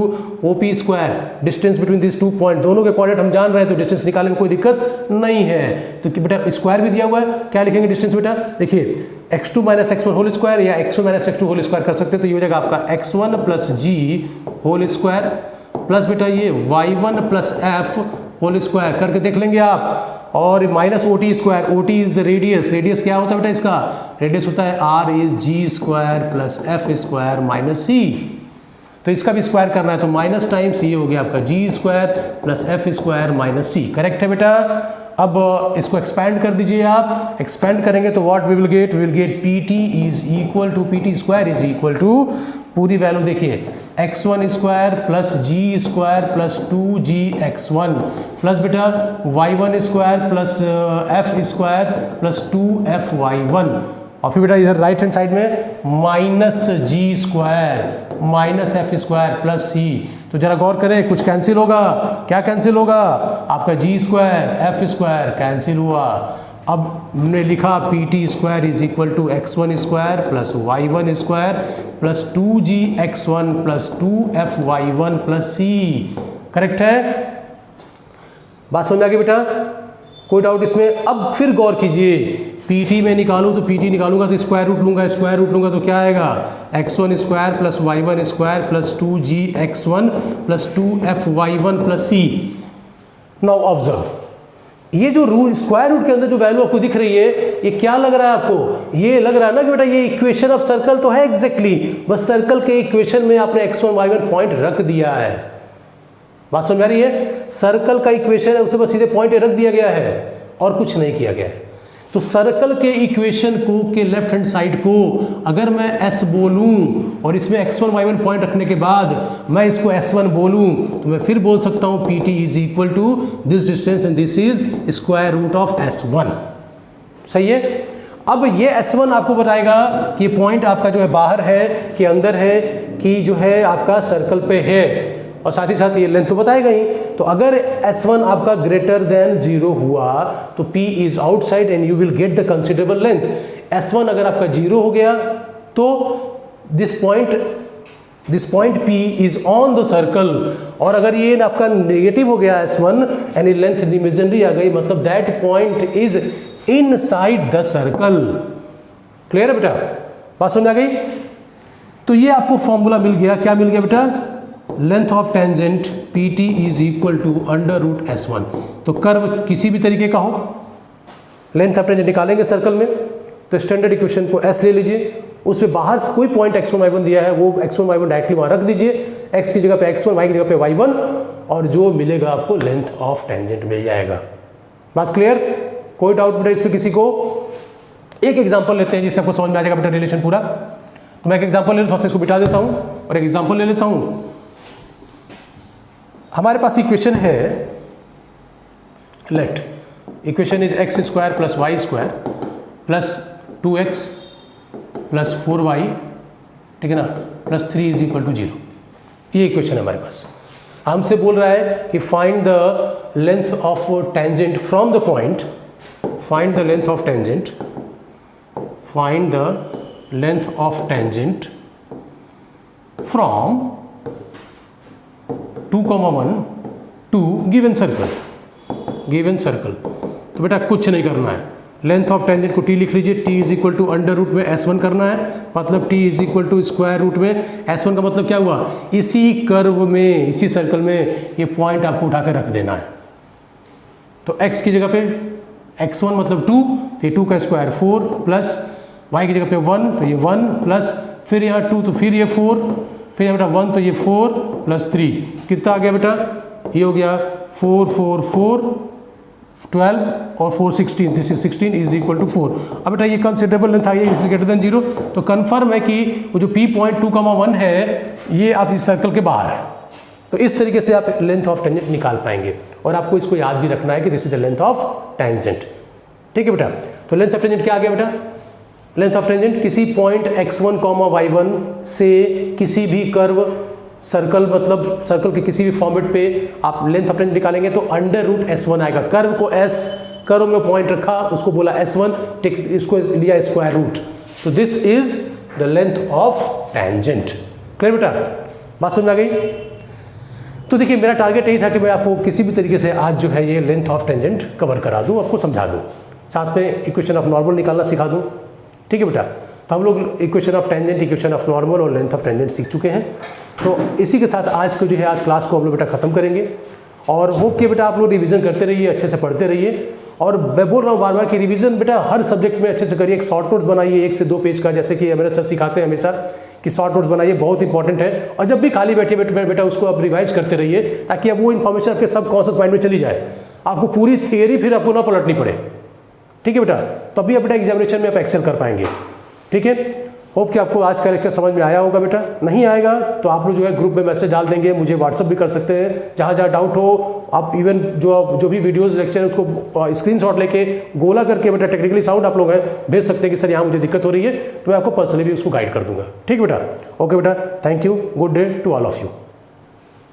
OP square. Distance between this 2 point, दोनों के कोऑर्डिनेट हम जान रहे हैं, तो डिस्टेंस निकालने में कोई दिक्कत नहीं है। तो बेटा स्क्वायर भी दिया हुआ है, क्या लिखेंगे डिस्टेंस बेटा? देखिए x2 - x1 होल स्क्वायर या x1 - x2 होल स्क्वायर कर सकते हैं। तो ये हो जाएगा आपका x1 + g whole square plus बेटा ये y1 + f होल स्क्वायर करके देख लेंगे आप। और -OT square, OT is the radius, radius क्या होता है बेटा इसका? रेडियस होता है R is g square + f square - c। तो इसका भी स्क्वायर करना है, तो माइनस टाइम्स ये हो गया आपका g square + f square - c, correct है बेटा। अब इसको एक्सपैंड कर दीजिए आप, एक्सपैंड करेंगे तो what we will get PT is equal to PT square is equal to, पूरी वैल्यू देखिए, x1 square plus g square plus 2gx1 plus बेटा y1 square plus f square plus 2fy1, और फिर बेटा इधर राइट हैंड साइड में -g square minus f square plus c। तो जरा गौर करें, कुछ कैंसिल होगा, क्या कैंसिल होगा? आपका g square f square cancel हुआ। अब हमने लिखा PT square is equal to x1 square plus y1 square plus 2gx1 plus 2fy1 plus c, correct है? बात समझ आ गई बेटा? कोई डाउट इसमें? अब फिर गौर कीजिए, PT में निकालूँ तो PT निकालूंगा तो स्क्वायर रूट लूँगा तो क्या आएगा? x1 square plus y1 square plus 2gx1 plus 2fy1 plus c। Now observe, ये जो रूट स्क्वायर रूट के अंदर जो वैल्यू आपको दिख रही है, ये क्या लग रहा है आपको? ये लग रहा है ना कि बेटा ये इक्वेशन ऑफ सर्कल तो है एग्जैक्टली, बस सर्कल के इक्वेशन में आपने x1 y1 पॉइंट रख दिया है। बात समझ आ रही है? सर्कल का इक्वेशन है, उसे बस सीधे पॉइंट रख दिया गया है और कुछ नहीं किया गया है। तो सर्कल के इक्वेशन को के लेफ्ट हैंड साइड को अगर मैं s बोलूं और इसमें x1 y1 पॉइंट रखने के बाद मैं इसको s1 बोलूं, तो मैं फिर बोल सकता हूं PT is equal to this distance and this is square root of s1। सही है। अब ये S1 आपको बताएगा कि ये पॉइंट आपका जो है बाहर है कि अंदर है कि जो है आपका सर्कल पे है, और साथ ही साथ ये लेंथ तो बताएगा ही। तो अगर S1 आपका ग्रेटर देन 0 हुआ तो P is outside and you will get the considerable length. S1 अगर आपका 0 हो गया तो this point P is on the circle, और अगर ये आपका नेगेटिव हो गया S1 एंड लेंथ इमेजिनरी आ गई, मतलब that point is inside the circle. Clear है बेटा, बात समझ आ गई। तो ये आपको फॉर्मूला मिल गया, क्या मिल गया बेटा, length of tangent PT is equal to under root S1। तो कर्व किसी भी तरीके का हो, लेंथ ऑफ टेंजेंट निकालेंगे सर्कल में, तो स्टैंडर्ड इक्वेशन को S ले लीजिए, उस पे बाहर से कोई पॉइंट x1 y1 दिया है, वो x1 y1 डायरेक्टली वहाँ रख दीजिए, x की जगह पे x1, y की जगह पे y1, और जो मिलेगा आपको लेंथ ऑफ टेंजेंट मिल जाएगा। बात क्लियर, कोई डाउट बेटा इस पर किसी को? एक एग्जांपल लेते हैं जिससे आपको समझ में आ जाएगा बेटा रिलेशन पूरा। तो मैं एक एग्जांपल ले लेता हूँ, इसको बिठा देता हूँ और एक एग्जांपल ले लेता हूँ। हमारे पास इक्वेशन है, let equation is x square plus y square plus 2x plus 4y, ठीक है ना, प्लस 3 इज इक्वल टू 0। ये इक्वेशन है हमारे पास। हमसे बोल रहा है कि find the length of tangent from the point, find the length of tangent, find the length of tangent from 2,1 to given circle, given circle। तो बेटा कुछ नहीं करना है, लेंथ ऑफ टेंजेंट को t लिख लीजिए, t is equal to under root में S1 करना है, मतलब t is equal to square root में S1 का मतलब क्या हुआ, इसी कर्व में, इसी सर्कल में ये पॉइंट आपको उठा के रख देना है। तो x की जगह पे x1 मतलब 2, तो ये 2 का स्क्वायर 4 प्लस y की जगह पे 1, तो ये 1 प्लस फिर यहाँ 2, तो फिर ये 4, फिर यहाँ बेटा 1, तो ये 4 प्लस 3, कितना आ गया बेटा, ये हो गया 4 4 4 12 और 4 16, this is 16 is equal to 4। अब बेटा ये कंसिडरेबल लेंथ आई है, इज ग्रेटर देन 0, तो कन्फर्म है कि वो जो P पॉइंट 2,1 है ये आप इस सर्कल के बाहर है। तो इस तरीके से आप लेंथ ऑफ टेंजेंट निकाल पाएंगे, और आपको इसको याद भी रखना है कि this is the length of tangent. ठीक है बेटा, तो लेंथ ऑफ टेंजेंट क्या आ गया बेटा, लेंथ ऑफ टेंजेंट किसी पॉइंट x1, y1 से किसी भी कर्व सर्कल, मतलब सर्कल के किसी भी फॉर्मेट पे आप लेंथ ऑफ टेंजेंट निकालेंगे तो अंडर रूट S1 आएगा। कर्व को S, कर्व में पॉइंट रखा उसको बोला S1, ठीक, इसको लिया स्क्वायर रूट, तो this is the length of tangent. Clear बेटा, बात समझ आ गई। तो देखिए मेरा टारगेट यही था कि मैं आपको किसी भी तरीके से आज जो है ये लेंथ ऑफ टेंजेंट कवर करा दूं, आपको समझा दूं, साथ में इक्वेशन ऑफ नॉर्मल निकालना सिखा दूं। ठीक है बेटा, तो हम लोग equation of tangent, equation of normal और लेंथ ऑफ टेंजेंट सीख चुके हैं। तो इसी के साथ आज को जो है आज क्लास को हम लोग बेटा ख़त्म करेंगे, और होप कि बेटा आप लोग रिवीजन करते रहिए, अच्छे से पढ़ते रहिए। और मैं बोल रहा हूँ बार बार कि रिवीजन बेटा हर सब्जेक्ट में अच्छे से करिए। एक शॉर्ट नोट्स बनाइए 1 से 2 पेज का, जैसे कि मेरे सर सिखाते हैं हमेशा कि शॉर्ट नोट्स बनाइए, बहुत इंपॉर्टेंट है। और जब भी खाली बैठे बेटा उसको आप रिवाइज करते रहिए, ताकि अब वो इन्फॉर्मेशन आपके सब कॉन्शियस माइंड में चली जाए, आपको पूरी थियरी फिर आपको ना पलटनी पड़े। ठीक है बेटा, तभी आप बेटा एग्जामिनेशन में आप एक्सेल कर पाएंगे। ठीक है, होप कि आपको आज का लेक्चर समझ में आया होगा। बेटा नहीं आएगा तो आप लोग जो है ग्रुप में मैसेज डाल देंगे, मुझे व्हाट्सअप भी कर सकते हैं, जहाँ जहाँ डाउट हो आप इवन जो भी वीडियोस लेक्चर है उसको स्क्रीनशॉट लेके गोला करके बेटा टेक्निकली साउंड आप लोग हैं भेज सकते हैं कि सर यहाँ मुझे दिक्कत हो रही है, तो मैं आपको पर्सनली भी उसको गाइड कर दूंगा। ठीक बेटा, ओके बेटा, thank you, good day to all of you.